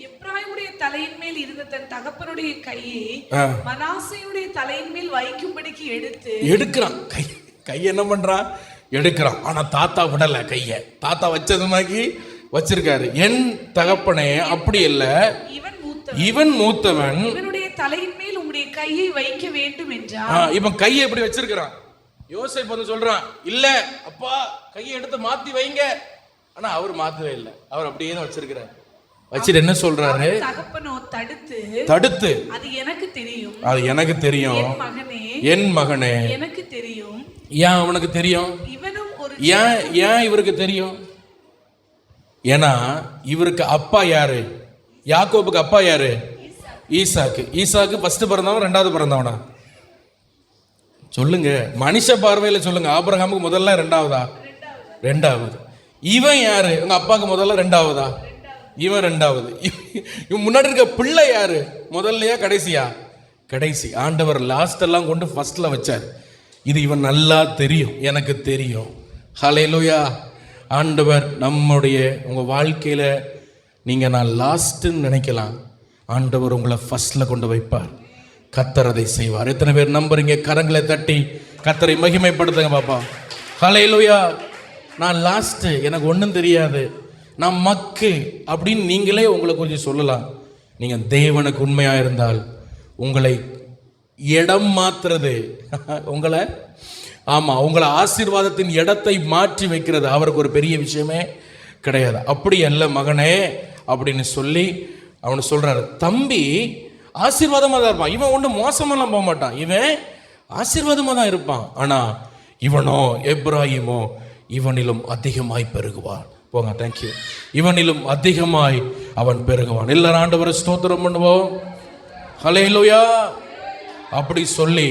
எப்ராயிமுடைய தலையின் மேல் இருந்த தன் தகப்பனுடைய கையை மனாசேயுடைய தலையின் மேல் வைக்கும்படிக்கு எடுக்கிறான். கை என்ன பண்றான்? எடுக்கிறான். ஆனா தாத்தா விடல கைய. தாத்தா வச்சதுமாக்கி வச்சிருக்காரு. என் தகப்பனே அப்படி இல்ல, இவன் மூத்தவன், இவனுடைய தலையின் மேல் உம்முடைய கையை வைக்க வேண்டும் என்றார். இவன் கையை எப்படி வச்சிருக்கிறான்? யோசேப்பு வந்து சொல்றான், இல்ல அப்பா கையை எடுத்து மாத்தி வைங்க. ஆனா அவர் மாத்தவே இல்லை, அவர் அப்படியே தான் வச்சிருக்கிறார். வச்சிட்டு என்ன சொல்றாரு? தகப்பனோ தடுத்து அது எனக்கு தெரியும், அது எனக்கு தெரியும், என் மகனே எனக்கு தெரியும். ஏன் அவனுக்கு தெரியும்? இவனும் ஒரு ஏன் இவருக்கு தெரியும்? ஏன்னா இவருக்கு அப்பா யாரு? யாக்கோபுக்கு அப்பா யாரு? ஈசாக்கு. ஈசாக்கு ஃபர்ஸ்ட் பிறந்தவன், ரெண்டாவது பிறந்தவனா? சொல்லுங்க, மனுஷ பார்வையில சொல்லுங்க. ஆபிரகாமுக்கு முதல்ல ரெண்டாவதா? ரெண்டாவது. இவன் யாரு? உங்க அப்பாவுக்கு முதல்ல ரெண்டாவதா? இவன் ரெண்டாவது. இவன் முன்னாடி இருக்க பிள்ளை யாரு? முதல்லயா கடைசியா? கடைசி. ஆண்டவர் லாஸ்ட் எல்லாம் கொண்டு ஃபர்ஸ்ட்ல வச்சார். இது இவன் நல்லா தெரியும், எனக்கு தெரியும். ஹல்லேலூயா. ஆண்டவர் நம்முடைய உங்க வாழ்க்கையில நீங்க நான் லாஸ்ட்ன்னு நினைக்கலாம், ஆண்டவர் உங்களை ஃபர்ஸ்ட்ல கொண்டு வைப்பார். கர்த்தர் அதை செய்வார். எத்தனை பேர் நம்புறீங்க? கரங்களை தட்டி கர்த்தரை மகிமைப்படுத்துங்க பாப்பா. ஹல்லேலூயா. நான் லாஸ்ட், எனக்கு ஒன்றும் தெரியாது, நான் மக்கு அப்படின்னு நீங்களே உங்களை கொஞ்சம் சொல்லலாம். நீங்க தேவனுக்கு உண்மையா இருந்தால் உங்களை இடம் மாத்துறது, உங்களை உங்களை ஆசீர்வாதத்தின் இடத்தை மாற்றி வைக்கிறது அவருக்கு ஒரு பெரிய விஷயமே கிடையாது. அப்படி அல்ல மகனே அப்படின்னு சொல்லி அவனு சொல்றாரு. தம்பி ஆசீர்வாதமாக தான் இருப்பான், இவன் ஒன்றும் மோசமெல்லாம் போக மாட்டான், இவன் ஆசீர்வாதமாக தான் இருப்பான். ஆனா இவனோ எப்ராஹிமோ இவனிலும் அதிகமாய் பெருகுவான். போங்க, தேங்க்யூ. இவனிலும் அதிகமாய் அவன் பெருகுவான். எல்லாரும் ஆண்டவரை ஸ்தோத்திரம் பண்ணுவோம். ஹல்லேலூயா. அப்படி சொல்லி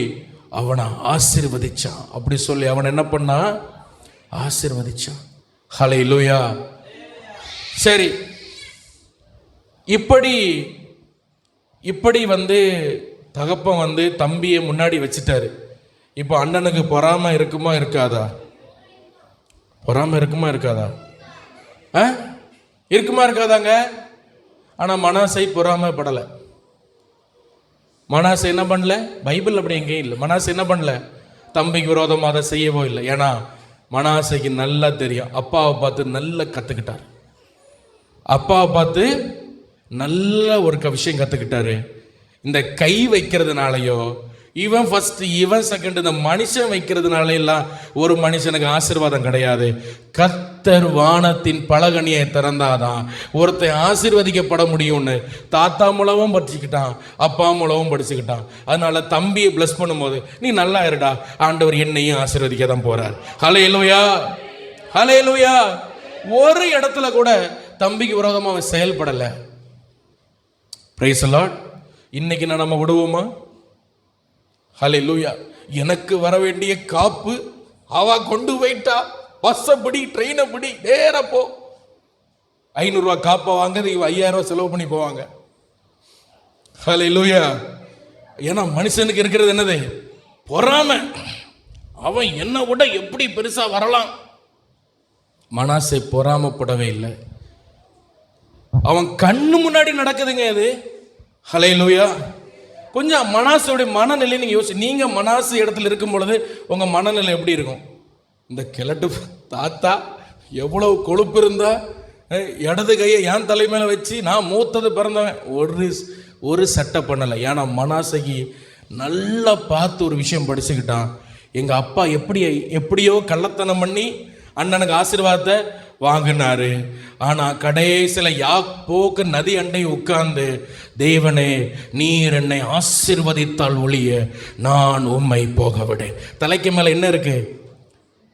அவனை ஆசீர்வதிச்சான். அப்படி சொல்லி அவன் என்ன பண்ணா? ஆசீர்வதிச்சான். ஹல்லேலூயா. சரி, இப்படி வந்து தகப்பன் வந்து தம்பியை முன்னாடி வச்சுட்டாரு. இப்போ அண்ணனுக்கு பொறாம இருக்குமா இருக்காதா? பொறாம இருக்குமா இருக்காதா? இருக்குமா இருக்காதாங்க? ஆனா மனாசை பொறாமப்படலை. மனாசை என்ன பண்ணல? பைபிள் அப்படி எங்கேயும் இல்லை. மனாசை என்ன பண்ணல? தம்பிக்கு விரோதமாக அதை செய்யவோ இல்லை. ஏன்னா மனாசைக்கு நல்லா தெரியும், அப்பாவை பார்த்து நல்லா கற்றுக்கிட்டார். அப்பாவை பார்த்து நல்ல ஒரு விஷயம் கற்றுக்கிட்டாரு. இந்த கை வைக்கிறதுனாலையோ இவன் ஃபர்ஸ்ட் இவன் செகண்ட் இந்த மனுஷன் வைக்கிறதுனால எல்லாம் ஒரு மனுஷனுக்கு ஆசீர்வாதம் கிடையாது. கர்த்தர் வானத்தின் பலகணியை திறந்தாதான் ஒருத்தன் ஆசீர்வதிக்கப்பட முடியும்னு தாத்தா மூலமும் படிச்சுக்கிட்டான், அப்பா மூலமும் படிச்சுக்கிட்டான். அதனால தம்பியை பிளஸ் பண்ணும்போது நீ நல்லா இருடா, ஆண்டவர் என்னையும் ஆசீர்வதிக்க தான் போறார். ஹல்லேலூயா. ஹல்லேலூயா. ஒரு இடத்துல கூட தம்பிக்கு விரோதமாக அவன் செயல்படலை. Price the Lord. இன்னைக்கு நம்ம விடுவோமா? ஹல்லேலூயா. எனக்கு வர வேண்டிய காப்பு அவ கொண்டு போயிட்டா, பஸ்ஸை பிடி, ட்ரெயினை பிடி, நேரா போ. 500 ரூபா காப்பை வாங்க, இவ 5000 ரூபா செலவு பண்ணி போவாங்க. ஹல்லேலூயா. ஏன்னா மனுஷனுக்கு இருக்கிறது என்னது? பொறாமை. அவன் என்ன விட எப்படி பெருசா வரலாம். மனாசை பொறாமப்படவே இல்லை. அவன் கண்ணு முன்னாடி நடக்குதுங்க அது. ஹல்லேலூயா. கொஞ்சம் மனாசோடைய மனநிலை நீங்கள் யோசி. நீங்கள் மனாசு இடத்துல இருக்கும் பொழுது உங்கள் மனநிலை எப்படி இருக்கும்? இந்த கிழட்டு தாத்தா எவ்வளவு கொழுப்பு இருந்தா இடது கையை என் தலைமையில வச்சு நான் மூத்தது பிறந்தவன் ஒரு சட்டை பண்ணலை. ஏன்னா மனாசைக்கு நல்லா பார்த்து ஒரு விஷயம் படிச்சுக்கிட்டான். எங்கள் அப்பா எப்படியோ கள்ளத்தனம் பண்ணி அண்ணனுக்கு ஆசீர்வாதத்தை வாங்கினாரு. ஆனா கடைசியில யாப்போக்கு நதி அண்டை உட்கார்ந்து, தேவனே நீர் என்னை ஆசீர்வதித்தால் ஒழிய நான் உம்மை போக விடேன். தலைக்கு மேல என்ன இருக்கு?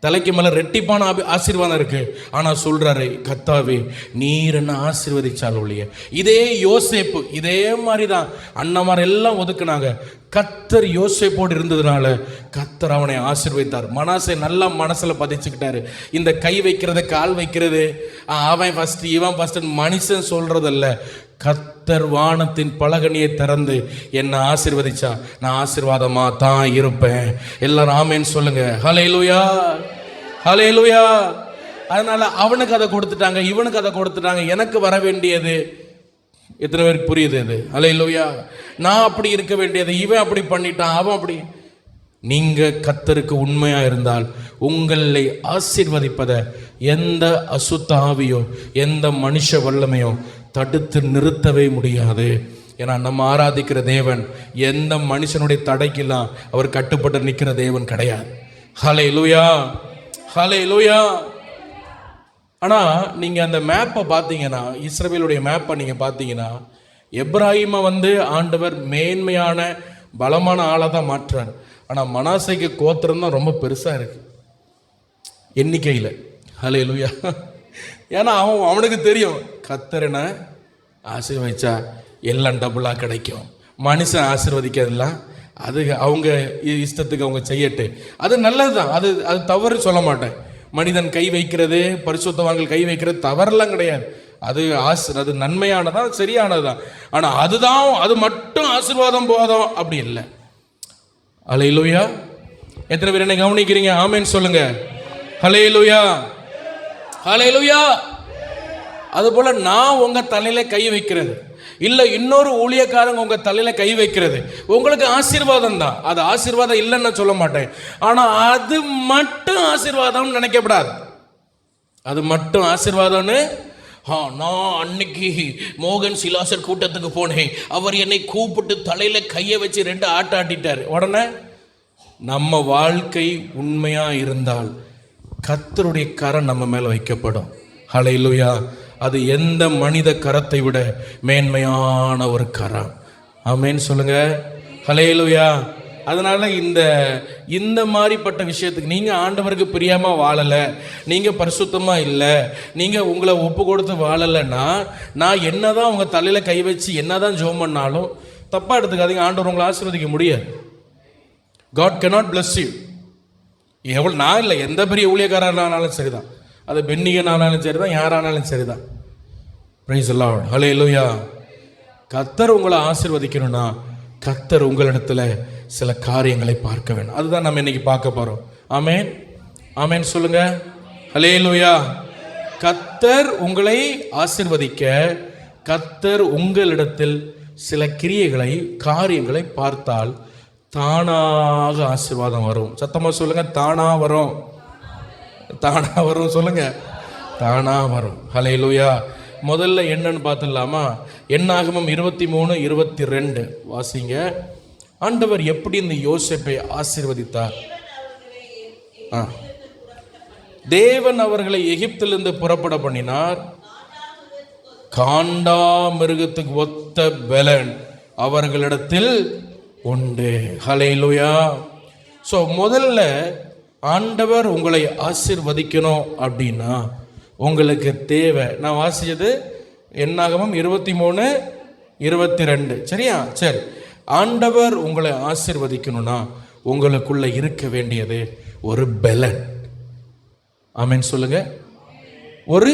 தலைக்கு மேல ரெட்டிப்பான ஆசீர்வாதம் இருக்கு. ஆனா சொல்றாரு, கர்த்தாவே நீர் என்ன ஆசீர்வதிச்சால் ஒழிய. இதே யோசேப்பு இதே மாதிரிதான் அண்ணமார் எல்லாம் ஒதுக்குனாங்க. கர்த்தர் யோசேப்போடு இருந்ததுனால கர்த்தர் அவனை ஆசீர்வதித்தார். மனாசை நல்லா மனசுல பதிச்சுக்கிட்டாரு. இந்த கை வைக்கிறது, கால் வைக்கிறது, அவன் ஃபர்ஸ்ட் இவன் ஃபர்ஸ்ட் மனுஷன் சொல்றதல்ல. கர்த்தர் வானத்தின் பலகணியை திறந்து என்னை ஆசீர்வதிச்சா நான் ஆசீர்வாதமா தான் இருப்பேன். எல்லாரும் ஆமேன்னு சொல்லுங்க. ஹல்லேலூயா. ஹல்லேலூயா. அதனால அவனுக்கு அதை கொடுத்துட்டாங்க, இவனுக்கு அதை கொடுத்துட்டாங்க. எனக்கு வர வேண்டியது எத்தனை பேருக்கு புரியுது அது? ஹல்லேலூயா. நான் அப்படி இருக்க வேண்டியது, இவன் அப்படி பண்ணிட்டான், அவன் அப்படி. நீங்க கர்த்தருக்கு உண்மையா இருந்தால் உங்களை ஆசீர்வதிப்பதை எந்த அசுத்த ஆவியோ எந்த மனுஷ வல்லமையோ தடுத்து நிறுத்தவே முடியாது. ஏன்னா நம்ம ஆராதிக்கிற தேவன் எந்த மனுஷனுடைய தடைக்கெல்லாம் அவர் கட்டுப்பட்டு நிற்கிற தேவன் கிடையாது. ஹல்லேலூயா, ஹல்லேலூயா. ஆனால் நீங்கள் அந்த மேப்பை பார்த்தீங்கன்னா, இஸ்ரவேலுடைய மேப்பை நீங்கள் பார்த்தீங்கன்னா, எப்ராஹிமை ஆண்டவர் மேன்மையான பலமான ஆளாக தான் மாற்றுறார். ஆனால் மனாசைக்கு கோத்திரம் தான் ரொம்ப பெருசாக இருக்குது எண்ணிக்கையில். ஹல்லேலூயா. ஏன்னா அவனுக்கு தெரியும் கர்த்தரனை ஆசீர்வதிச்சா எல்லாம் டபுளாக கிடைக்கும். மனுஷன் ஆசீர்வதிக்கிறதுலாம் அது அவங்க இஷ்டத்துக்கு அவங்க செய்யட்டு, அது நல்லது தான், அது அது தவறு சொல்ல மாட்டேன். மனிதன் கை வைக்கிறது, பரிசுத்தவான்கள் கை வைக்கிறது தவறெல்லாம் கிடையாது. அது அது நன்மையானதான், சரியானதுதான். ஆனால் அது மட்டும் ஆசீர்வாதம் போதும் அப்படி இல்லை. ஹல்லேலூயா. எத்தனை பேர் என்ன கவனிக்கிறீங்க? ஆமென் சொல்லுங்க. ஹல்லேலூயா, ஹல்லேலூயா. அதுபோல நான் உங்க தலையில கை வைக்கிறது இல்லை, இன்னொரு ஊழியக்காரங்க உங்க தலையில கை வைக்கிறது உங்களுக்கு ஆசீர்வாதம் தான். அது ஆசீர்வாதம் இல்லைன்னு சொல்ல மாட்டேன். ஆனால் அது மட்டும் ஆசீர்வாதம் நினைக்கப்படாது. அது மட்டும் ஆசீர்வாதம்னு நான் அன்னைக்கு மோகன் சிலாசர் கூட்டத்துக்கு போனேன், அவர் என்னை கூப்பிட்டு தலையில கையை வச்சு 2 ஆட்டாட்டிட்டார். உடனே நம்ம வாழ்க்கை உண்மையா இருந்தால் கர்த்தருடைய கரம் நம்ம மேல வைக்கப்படும். ஹல்லேலூயா. அது எந்த மனித கரத்தை விட மேன்மையான ஒரு கரம். ஆமென் சொல்லுங்க. ஹல்லேலூயா. அதனால இந்த மாதிரிப்பட்ட விஷயத்துக்கு நீங்க ஆண்டவருக்கு பிரியாம வாழலை, நீங்க பரிசுத்தமா இல்லை, நீங்க உங்களை ஒப்பு கொடுத்து வாழலைன்னா, நான் என்னதான் உங்க தலையில கை வச்சு என்னதான் ஜெபம் பண்ணாலும் தப்பா எடுத்துக்காதீங்க, ஆண்டவர் உங்களை ஆசீர்வதிக்க முடியாது. God cannot bless you. நான் இல்லை, எந்த பெரிய ஊழியக்காரனாலும் சரிதான், அது பெண்ணிகனானாலும் சரிதான், யாரானாலும் சரிதான். Praise the Lord. ஹல்லேலூயா. கர்த்தர் உங்களை ஆசீர்வதிக்கணும்னா கர்த்தர் உங்களிடத்துல சில காரியங்களை பார்க்க வேண்டும். அதுதான் நம்ம இன்னைக்கு பார்க்க போறோம். ஆமென், ஆமென் சொல்லுங்க. ஹல்லேலூயா. கர்த்தர் உங்களை ஆசீர்வதிக்க கர்த்தர் உங்களிடத்தில் சில கிரியைகளை, காரியங்களை பார்த்தால் தானாக ஆசீர்வாதம் வரும். சத்தமா சொல்லுங்க. தானா வரும், தானா வரும் சொல்லுங்க. தானா வரும். ஹல்லேலூயா. முதல்ல என்னன்னு பார்த்துடலாமா? என்னாகமம் 23:22 வாசிங்க. ஆண்டவர் எப்படி இந்த யோசேப்பை ஆசீர்வதித்தார்? தேவன் அவர்களை எகிப்திலிருந்து புறப்பட பண்ணினார். காண்டா மிருகத்துக்கு ஒத்த பலன் அவர்களிடத்தில் உண்டு. ஹல்லேலூயா. ஸோ முதல்ல ஆண்டவர் உங்களை ஆசீர்வதிக்கணும் அப்படின்னா உங்களுக்கு தேவை, நான் வாசிச்சது என்னாகமம் 23:22 சரியா? சரி. ஆண்டவர் உங்களை ஆசீர்வதிக்கணும்னா உங்களுக்குள்ள இருக்க வேண்டியது ஒரு பலன். ஆமென் சொல்லுங்க. ஒரு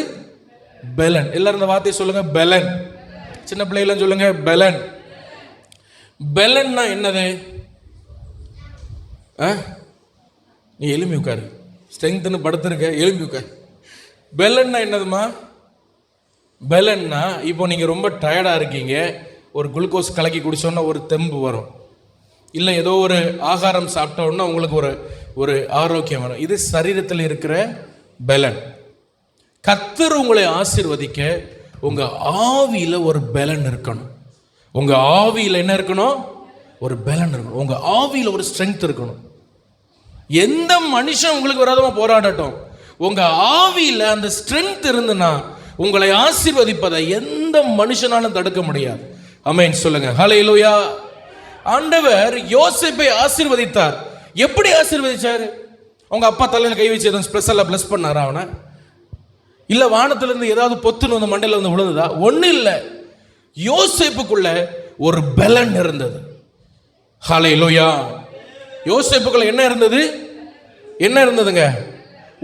பலன். எல்லாரும் இந்த வார்த்தையை சொல்லுங்க. பலன். சின்ன பிள்ளைகளும் சொல்லுங்க பலன். பலன்னா என்னது? நீ எலும்பி உட்காரு, ஸ்ட்ரெங்க்னு படுத்திருக்க, எலும்பி உட்காரு. பெலன்னா என்னதுமா? பெலன்னா இப்போ நீங்கள் ரொம்ப டயர்டாக இருக்கீங்க, ஒரு குளுக்கோஸ் கலக்கி குடிச்சோன்னா ஒரு தெம்பு வரும், இல்லை ஏதோ ஒரு ஆகாரம் சாப்பிட்டோன்னா உங்களுக்கு ஒரு ஆரோக்கியம் வரும். இது சரீரத்தில் இருக்கிற பெலன். கர்த்தர் உங்களை ஆசீர்வதிக்க உங்கள் ஆவியில் ஒரு பெலன் இருக்கணும். உங்கள் ஆவியில் என்ன இருக்கணும்? ஒரு பெலன் இருக்கணும். உங்கள் ஆவியில் ஒரு ஸ்ட்ரென்த் இருக்கணும். எந்த மனுஷன் உங்களுக்கு விரோதமாக போராடட்டும், உங்க ஆவியில் அந்த ஸ்ட்ரென்த் இருந்துன்னா உங்களை ஆசீர்வதிப்பதை எந்த மனுஷனாலும் தடுக்க முடியாது. ஆமென் சொல்லுங்க. ஹல்லேலூயா. ஆண்டவர் யோசேப்பை ஆசீர்வதித்தார். எப்படி ஆசீர்வதிச்சாரு? அவங்க அப்பா தலையில கை வச்சு எதுவும் ஸ்பெஷலா பிளஸ் பண்ணாரா அவனை? இல்ல வானத்திலிருந்து ஏதாவது பொத்துன்னு வந்து மண்டையில வந்து விழுந்ததா? ஒண்ணு இல்ல. யோசேப்புக்குள்ள ஒரு பலன் இருந்தது. ஹல்லேலூயா. யோசேப்புக்குள்ள என்ன இருந்தது? என்ன இருந்ததுங்க?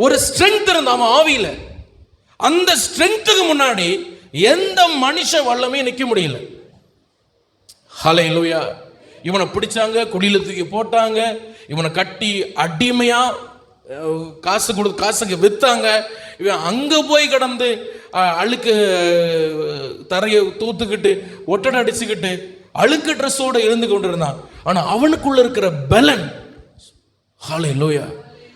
ஒரு ஸ்ட்ரென்த் இருந்த அவன் ஆவியில. அந்த ஸ்ட்ரென்த்துக்கு முன்னாடி எந்த மனுஷ வல்லமே நிற்க முடியல. ஹல்லேலூயா. இவனை பிடிச்சாங்க, குடியில தூக்கி போட்டாங்க, இவனை கட்டி அடிமையா காசுக்கு வித்தாங்க. இவன் அங்க போய் கடந்து அழுக்கு தரையை தூத்துக்கிட்டு ஒட்டடை அடிச்சுக்கிட்டு அழுக்கு ட்ரெஸ்ஸோட இருந்து கொண்டிருந்தான். ஆனா அவனுக்குள்ள இருக்கிற பலன், ஹல்லேலூயா,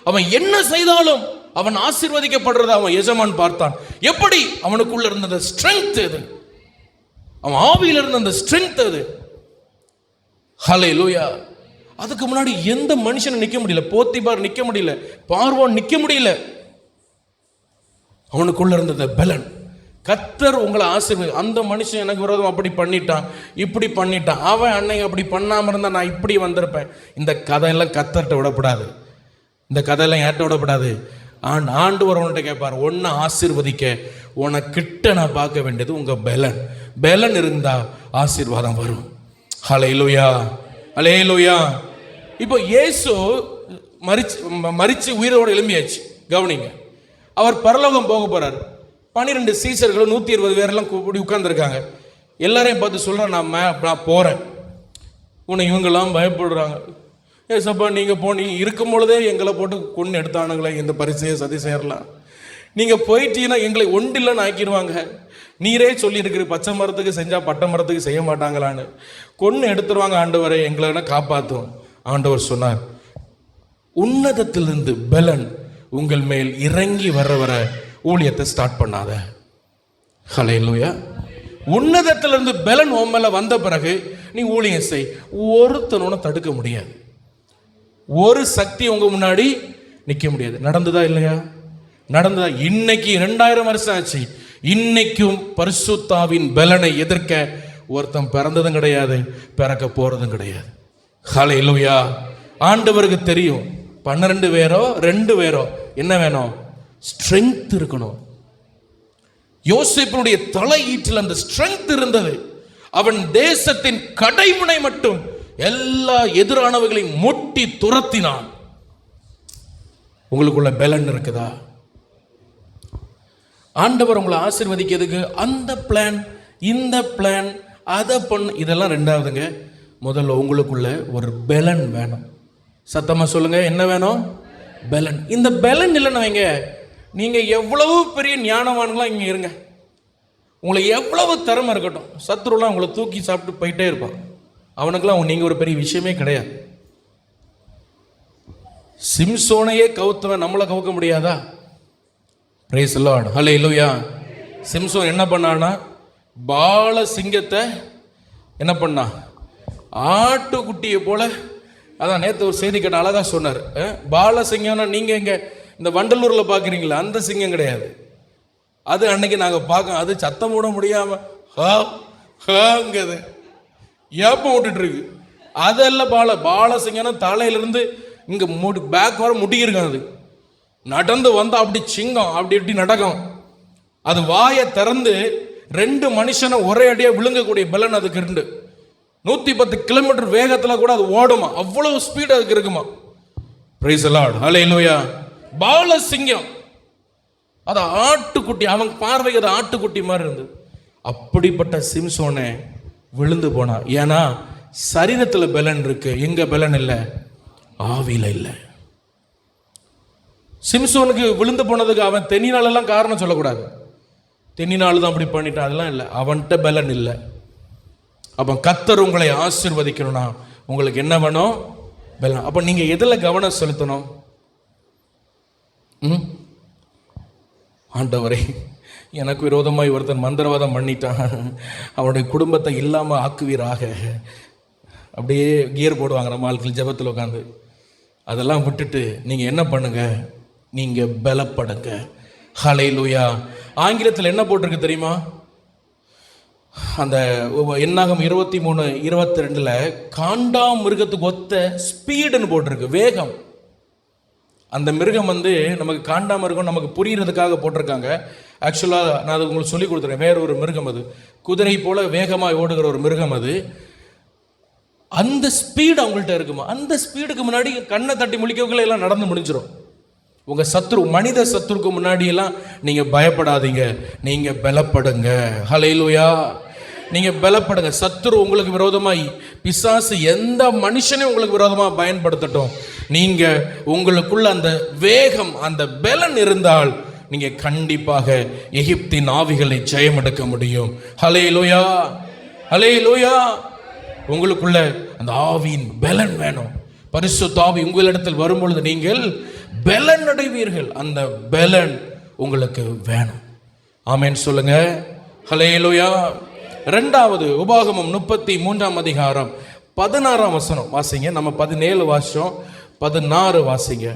அவன் என்ன செய்தாலும் அவன் ஆசீர்வதிக்கப்படுறத அவன் எஜமான் பார்த்தான். எப்படி? அவனுக்குள்ள இருந்த ஸ்ட்ரென்த் இது. அவன் ஆவியில இருந்த அந்த ஸ்ட்ரென்த் அது. ஹல்லேலூயா. அதுக்கு முன்னாடி எந்த மனுஷனும் நிக்க முடியல. போத்திபார் நிக்க முடியல, பார்வோன் நிக்க முடியல. அவனுக்குள்ள இருந்த பலன். கர்த்தர் உங்களை ஆசீர்வதி. அந்த மனுஷன் எனக்கு விரோதம் அப்படி பண்ணிட்டான், இப்படி பண்ணிட்டான், அவன் அன்னைக்கு அப்படி பண்ணாம இருந்தா நான் இப்படி வந்திருப்பேன். இந்த கதையெல்லாம் கர்த்தர்கிட்ட விடப்படாது. இந்த கதையெல்லாம் யார்கிட்ட விடப்படாது. ஆண்டவர் உன்கிட்ட கேட்பார், உன்னை ஆசீர்வதிக்க உனக்கிட்ட நான் பார்க்க வேண்டியது உங்க பலன். பலன் இருந்தா ஆசீர்வாதம் வரும். ஹல்லேலூயா, ஹல்லேலூயா. இப்போ இயேசு மரிச்சு உயிரோடு எழும்பியாச்சு. கவனிங்க, அவர் பரலோகம் போக போறார். 12 சீசர்களும் 120 பேரெல்லாம் கூப்பிடி உட்கார்ந்துருக்காங்க. எல்லாரையும் பார்த்து சொல்கிறேன், நான் போகிறேன். உன்னை இவங்கெல்லாம் பயப்படுறாங்க. ஏசப்பா நீங்கள் போனீங்க இருக்கும் பொழுதே எங்களை போட்டு கொண்டு எடுத்தானுங்களே, இந்த பரிசையை சதி செய்யலாம். நீங்கள் போயிட்டீங்கன்னா எங்களை ஒன்றில்லைன்னு ஆக்கிடுவாங்க. நீரே சொல்லியிருக்கிற பச்சை மரத்துக்கு செஞ்சால் பட்டை மரத்துக்கு செய்ய மாட்டாங்களான்னு. கொன்று எடுத்துருவாங்க. ஆண்டவரை எங்களை காப்பாற்றும். ஆண்டவர் சொன்னார், உன்னதத்திலிருந்து பலன் உங்கள் மேல் இறங்கி வர ஊழியத்தை ஸ்டார்ட் பண்ணாத. ஹல்லேலூயா. உன்னதத்திலிருந்து பலன் உன் மேல வந்த பிறகு நீ ஊழியம் செய். ஒருத்தனோட தடுக்க முடியாது. ஒரு சக்தி உங்க முன்னாடி நிக்க முடியாது. நடந்ததா இல்லையா? நடந்ததா? இன்னைக்கு 2000 வருஷம் ஆச்சு. இன்னைக்கும் பரிசுத்தாவின் பலனை எதிர்க்க ஒருத்தன் பிறந்ததும் கிடையாது, பிறக்க போறதும் கிடையாது. ஹல்லேலூயா. ஆண்டவருக்கு தெரியும் 12 பேரோ 2 பேரோ என்ன வேணும்? ஸ்ட்ரென்த் இருக்கணும். யோசேப்பினுடைய தலையீட்டில் அந்த ஸ்ட்ரென்த் இருந்தது. அவன் தேசத்தின் கடைமுனை மட்டும் எல்லா எதிரானவர்களையும் முட்டி துரத்தினான். உங்களுக்குள்ள பலன் இருக்குதா? ஆண்டவர் உங்களை ஆசீர்வதிக்கிறதுக்கு அந்த பிளான், இந்த பிளான், அதை பண்ண, இதெல்லாம் ரெண்டாவதுங்க. முதல்ல உங்களுக்குள்ள ஒரு பலன் வேணும். சத்தமா சொல்லுங்க, என்ன வேணும்? பலன். இந்த பலன் இல்லைன்னு வைங்க, நீங்க எவ்வளவு பெரிய ஞானவான்களா இங்க இருங்க, உங்களுக்கு எவ்வளவு திறமை இருக்கட்டும், சத்துருலாம் உங்களை தூக்கி சாப்பிட்டு போயிட்டே இருப்பான். அவனுக்கெல்லாம் நீங்க ஒரு பெரிய விஷயமே கிடையாது. சிம்சோனையே கவுத்தவன் நம்மளை கவுக்க முடியாதா? பிரைஸ் தி லார்ட், ஹல்லேலூயா. சிம்சோன் என்ன பண்ணான்னா, பால சிங்கத்தை என்ன பண்ணா, ஆட்டுக்குட்டியை போல. அதான் நேற்று ஒரு செய்தி கேட்ட அழகா சொன்னார். பால சிங்கம்னா நீங்க இங்க இந்த வண்டலூர்ல பாக்குறீங்களா, அந்த சிங்கம் கிடையாது. அது அன்னைக்கு நாங்க பார்க்க, அது சத்தம் போட முடியாம ஏப்பம் விட்டுட்டு இருக்கு. அதெல்லாம் பால சிங்கம்னா தலையிலிருந்து இங்க பேக் வர முட்டிக்கிருக்கான். அது நடந்து வந்தா அப்படி சிங்கம் அப்படி இப்படி நடக்கும். அது வாயை திறந்து 2 மனுஷனை ஒரே அடியா விழுங்கக்கூடிய பலன் அதுக்கு இருந்து. 110 கிலோமீட்டர் வேகத்துல கூட அது ஓடுமா, அவ்வளவு ஸ்பீட் அதுக்கு இருக்குமா. பிரைஸ் தி லார்ட், ஹல்லேலூயா. பால சிங்கம், அது ஆட்டுக்குட்டி. அவன் பார்வைக்கு அது ஆட்டுக்குட்டி மாதிரி இருந்தது. அப்படிப்பட்ட சிம்சோனை விழுந்து போனா. ஏன்னா சரீரத்துல பலன் இருக்கு, எங்க பலன் இல்லை, ஆவியில இல்லை. சிம்சோனுக்கு விழுந்து போனதுக்கு அவன் தென்னினாலெல்லாம் காரணம் சொல்லக்கூடாது. தென்னினால தான் அப்படி பண்ணிட்டான், அதெல்லாம் இல்லை. அவன்கிட்ட பலன் இல்லை. அப்போ கர்த்தர் உங்களை ஆசீர்வதிக்கணும்னா உங்களுக்கு என்ன வேணும்? பலன். அப்போ நீங்க எதில் கவனம் செலுத்தணும்? ஆண்டவரே, எனக்கு விரோதமாய் ஒருத்தன் மந்திரவாதம் பண்ணிட்டான், அவனுடைய குடும்பத்தை இல்லாமல் ஆக்குவீராக. அப்படியே கியர் போடுவாங்க நம்ம ஆட்கள் ஜெபத்தில் உட்காந்து. அதெல்லாம் விட்டுட்டு நீங்கள் என்ன பண்ணுங்க, நீங்கள் பலப்படுங்க. ஹல்லேலூயா. ஆங்கிலத்தில் என்ன போட்டிருக்கு தெரியுமா? அந்த என்னாகும் 23:22 காண்டா மிருகத்துக்கு ஒத்த ஸ்பீடுன்னு போட்டிருக்கு, வேகம். அந்த மிருகம் நமக்கு காண்டா மிருகம் நமக்கு புரிகிறதுக்காக போட்டிருக்காங்க. ஆக்சுவலாக நான் அது உங்களுக்கு சொல்லி கொடுத்துறேன். வேற ஒரு மிருகம், அது குதிரை போல வேகமாக ஓடுகிற ஒரு மிருகம். அது அந்த ஸ்பீடு அவங்கள்ட்ட இருக்குமா? அந்த ஸ்பீடுக்கு முன்னாடி கண்ணை தட்டி முழிக்கவங்கள எல்லாம் நடந்து முடிஞ்சிடும். உங்க சத்ரு, மனித சத்ருக்கு முன்னாடி எல்லாம் நீங்க பயப்படாதீங்க, நீங்க பலப்படுங்க. ஹல்லேலூயா. நீங்க பலப்படுங்க. சத்ரு உங்களுக்கு விரோதமாய், பிசாசு எந்த மனுஷனையும் உங்களுக்கு விரோதமா பயன்படுத்தட்டும், நீங்க உங்களுக்குள்ள அந்த வேகம், அந்த பலன் இருந்தால் நீங்க கண்டிப்பாக எகிப்தின் ஆவிகளை ஜெயம் எடுக்க முடியும். ஹல்லேலூயா, ஹல்லேலூயா. உங்களுக்குள்ள அந்த ஆவியின் பலன் வேணும். பரிசுத்த ஆவி உங்களிடத்தில் வரும்பொழுது நீங்கள் பலன் அடைவீர்கள். அந்த பலன் உங்களுக்கு வேணும். ஆமென் சொல்லுங்க. ஹல்லேலூயா. இரண்டாவது உபாகமம் 33 அதிகாரம் 16 வசனம் வாசிங்க. நம்ம 17 வாசிச்சோம், 16 வாசிங்க.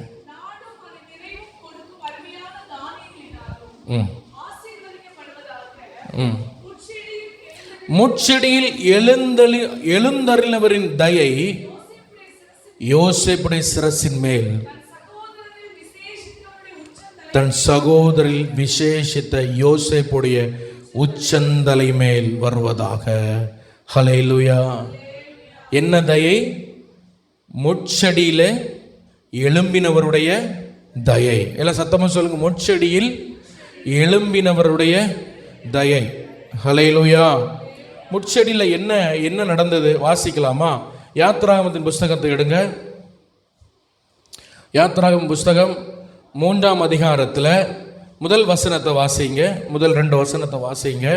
முட்செடியில் எழுந்தருளினவரின் தயை யோசேப்புடைய சிரசின் மேல் தன் சகோதரில் விசேஷித்த யோசேப்புடைய உச்சந்தலை மேல் வருவதாக. ஹல்லேலூயா. என்ன தயை? முட்செடியில எழும்பினவருடைய தயை. எல்லாம் சத்தமா சொல்லுங்க. முட்செடியில் எழும்பினவருடைய தயை. ஹல்லேலூயா. முட்செடியில என்ன நடந்தது வாசிக்கலாமா? யாத்ராகமத்தின் புஸ்தகத்தை எடுங்க. யாத்ராகமம் புஸ்தகம் 3 அதிகாரத்தில் முதல் வசனத்தை வாசிங்க. முதல் 2 வசனத்தை வாசிங்க.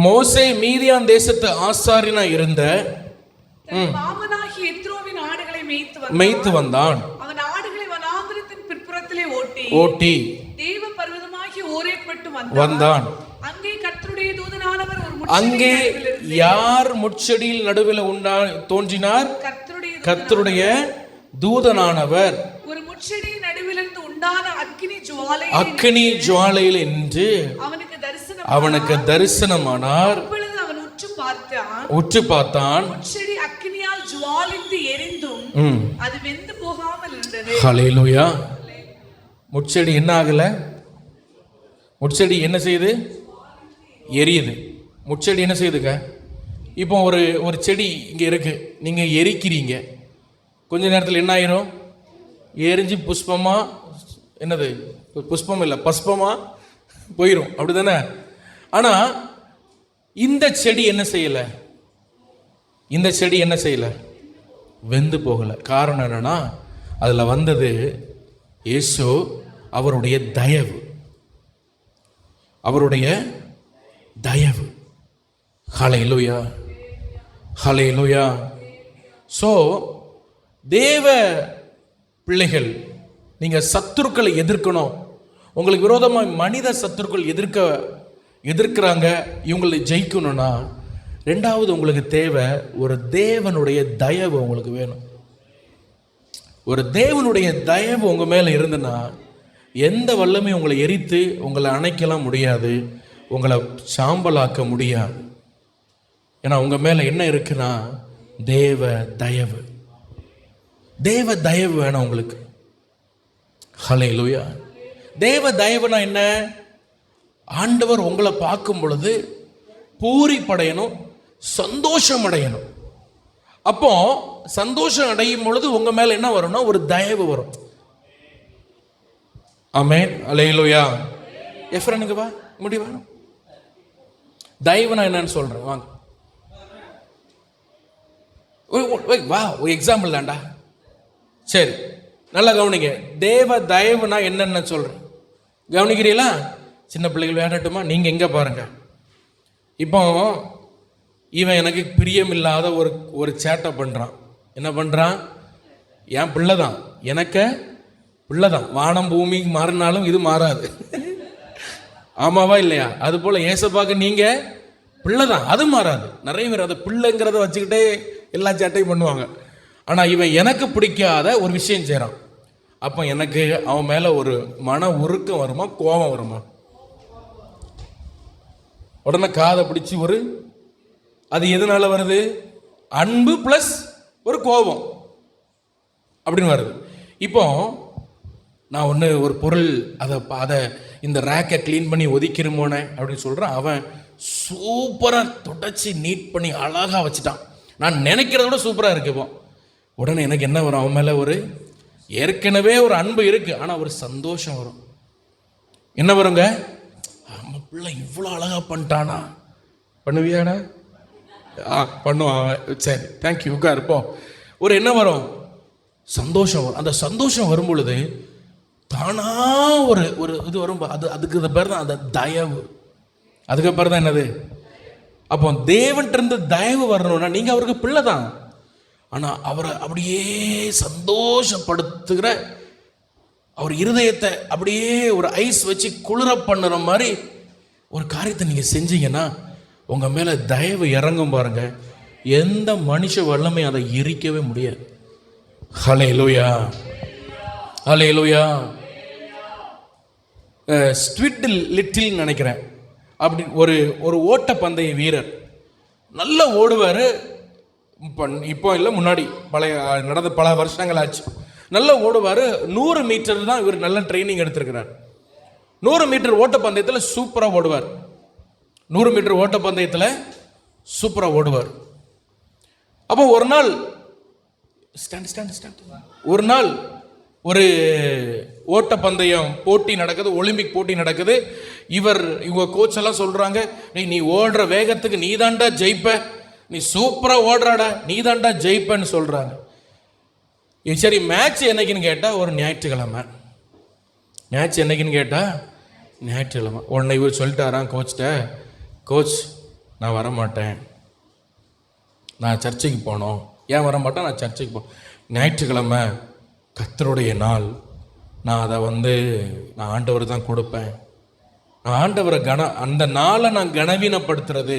மோசே மீதியான் தேசத்து ஆசாரியனா இருந்த மாமனாகிய எத்ரோவின் ஆடுகளை மேய்த்து வந்தான். அவன் ஆடுகளை வனாந்திரத்தின் பிற்புறத்திலே ஓட்டி தேவ பர்வதமாகிய ஓரேப் மட்டும் வந்தான். அங்கே கர்த்தருடைய தூதனானவர் அங்கே யார் முட்செடியில் நடுவில் தோன்றினார்? கர்த்தருடைய தூதனானவர் ஒரு முட்செடியின் நடுவிலிருந்து உண்டான அக்கினி ஜுவாலையில் என்று அவனுக்கு தரிசனமானார். அவன் உற்று பார்த்தான். முட்செடி அக்கினியால் ஜுவாலித்து எரிந்தும் அது வெந்து போகாமல் இருந்தது. ஹல்லேலூயா. முட்செடி என்ன ஆகல? முட்செடி என்ன செய்யுது? எரியுது. முட்செடி என்ன செய்யுதுங்க? இப்போ ஒரு செடி இங்கே இருக்கு, நீங்க எரிக்கிறீங்க, கொஞ்ச நேரத்தில் என்ன ஆயிரும்? எரிஞ்சு புஷ்பமா, என்னது புஷ்பம் இல்லை பஸ்பமா போயிடும், அப்படிதானே? ஆனா இந்த செடி என்ன செய்யல? இந்த செடி என்ன செய்யல? வெந்து போகல. காரணம் என்னன்னா, அதுல வந்தது இயேசு, அவருடைய தயவு, அவருடைய தயவு. ஹல்லேலூயா, ஹல்லேலூயா. சோ தேவ பிள்ளைகள், நீங்க சத்துருக்களை எதிர்க்கணும். உங்களுக்கு விரோதமாக மனித சத்துருக்கள் எதிர்க்கிறாங்க, இவங்களை ஜெயிக்கணும்னா ரெண்டாவது உங்களுக்கு தேவை ஒரு தேவனுடைய தயவு உங்களுக்கு வேணும். ஒரு தேவனுடைய தயவு உங்க மேல இருந்துன்னா எந்த வல்லமையும் உங்களை எரித்து உங்களை அணைக்கலாம் முடியாது, உங்களை சாம்பலாக்க முடியாது. ஏன்னா உங்க மேல என்ன இருக்குன்னா தேவ தயவு. தேவ தயவு வேணும் உங்களுக்கு. ஹல்லேலூயா. தேவ தயவுனா என்ன? ஆண்டவர் உங்களை பார்க்கும் பொழுது பூரிப்படையணும், சந்தோஷம் அடையணும். அப்போ சந்தோஷம் அடையும் பொழுது உங்க மேல என்ன வரும்னா ஒரு தயவு வரும். ஆமென். ஹல்லேலூயா. எஃப்ரனுக்கு வா, முடிவா. தயவுனா என்னன்னு சொல்றேன், வாங்க வா. ஒரு எக்ஸாம்பிள் தான்டா. சரி, நல்லா கவனிங்க. தேவ தயவுனா என்னென்ன சொல்றேன், கவனிக்கிறீங்களா? சின்ன பிள்ளைகள் விளையாடட்டுமா? நீங்க எங்க பாருங்க. இப்போ இவன் எனக்கு பிரியமில்லாத ஒரு சேட்டை பண்றான். என்ன பண்றான்? என் பிள்ளைதான், எனக்கு பிள்ளைதான். வானம் பூமி மாறினாலும் இது மாறாது. ஆமாவா இல்லையா? அது போல ஏசப்பாக்கு நீங்க பிள்ளைதான், அது மாறாது. நிறைய பேர் அதை பிள்ளைங்கிறத வச்சுக்கிட்டே எல்லா சேட்டையும் பண்ணுவாங்க. ஆனா இவன் எனக்கு பிடிக்காத ஒரு விஷயம் செய்யறான். அப்ப எனக்கு அவன் மேல ஒரு மன உருக்கம் வருமா, கோபம் வருமா? உடனே காதை பிடிச்சி அது எதனால வருது? அன்பு பிளஸ் ஒரு கோபம் அப்படின்னு வருது. இப்போ நான் ஒரு பொருள் அதை இந்த ரேக்கை கிளீன் பண்ணி ஒதுக்கிறமோனே அப்படின்னு சொல்றேன். அவன் சூப்பரா தொடச்சி நீட் பண்ணி அழகா வச்சுட்டான். நான் நினைக்கிறத விட சூப்பரா இருக்கு. இப்போ உடனே எனக்கு என்ன வரும்? அவன் மேல ஏற்கனவே ஒரு அன்பு இருக்கு, ஆனா ஒரு சந்தோஷம் வரும். என்ன வருங்க? நம்ம பிள்ளை இவ்வளோ அழகா பண்ணிட்டானா? பண்ணுவியாடா? பண்ணுவான். சரி, தேங்க்யூ, உட்கார். இப்போ என்ன வரும்? சந்தோஷம் வரும். அந்த சந்தோஷம் வரும் பொழுது தானா ஒரு இது வரும். அதுக்கு பேர் தான் அந்த தயவு. அதுக்கு பேர் தான் என்னது? அப்போ தேவன்கிட்ட இருந்து தயவு வரணும்னா நீங்க அவருக்கு பிள்ளை தான், ஆனா அவரை அப்படியே சந்தோஷப்படுத்துகிற அவர் இருதயத்தை அப்படியே ஒரு ஐஸ் வச்சு குளிர பண்ணுற மாதிரி ஒரு காரியத்தை நீங்கள் செஞ்சீங்கன்னா உங்கள் மேலே தயவு இறங்கும் பாருங்க. எந்த மனுஷ வல்லமை அதை எரிக்கவே முடியாது. ஹல்லேலூயா, ஹல்லேலூயா. ஸ்ட்விட் லிட்டில் நினைக்கிறேன், அப்படி ஒரு ஓட்ட பந்தய வீரர் நல்ல ஓடுவார். இப்போ இல்லை, முன்னாடி நடந்த பல வருஷங்கள் ஆச்சு. நல்லா ஓடுவார். 100 மீட்டர் தான் இவர் நல்ல ட்ரைனிங் எடுத்திருக்கிறார். 100 மீட்டர் ஓட்டப்பந்தயத்தில் சூப்பராக ஓடுவார். 100 மீட்டர் ஓட்டப்பந்தயத்தில் சூப்பராக ஓடுவார். அப்போ ஒரு நாள் ஒரு நாள் ஒரு ஓட்டப்பந்தயம் போட்டி நடக்குது, ஒலிம்பிக் போட்டி நடக்குது. இவங்க கோச் எல்லாம் சொல்றாங்க, நீ ஓடுற வேகத்துக்கு நீ தாண்டா ஜெயிப்ப, நீ சூப்பரா ஓடுறாடா, நீ தாண்டா ஜெயிப்பன்னு சொல்றாங்க. சரி, மேட்ச் என்னைக்குன்னு கேட்டா ஒரு ஞாயிற்றுக்கிழமை. மேட்ச் என்னைக்குன்னு கேட்டா ஞாயிற்றுக்கிழமை. உடனே இவர் சொல்லிட்டாராம் கோச்கிட்ட, கோச் நான் வரமாட்டேன், நான் சர்ச்சைக்கு போனோம். ஏன் வரமாட்டேன்? நான் சர்ச்சைக்கு போனேன். ஞாயிற்றுக்கிழமை கர்த்தருடைய நாள், நான் அதை நான் ஆண்டவர் தான் கொடுப்பேன். நான் ஆண்டவரை அந்த நாளை நான் கனவீனப்படுத்துறது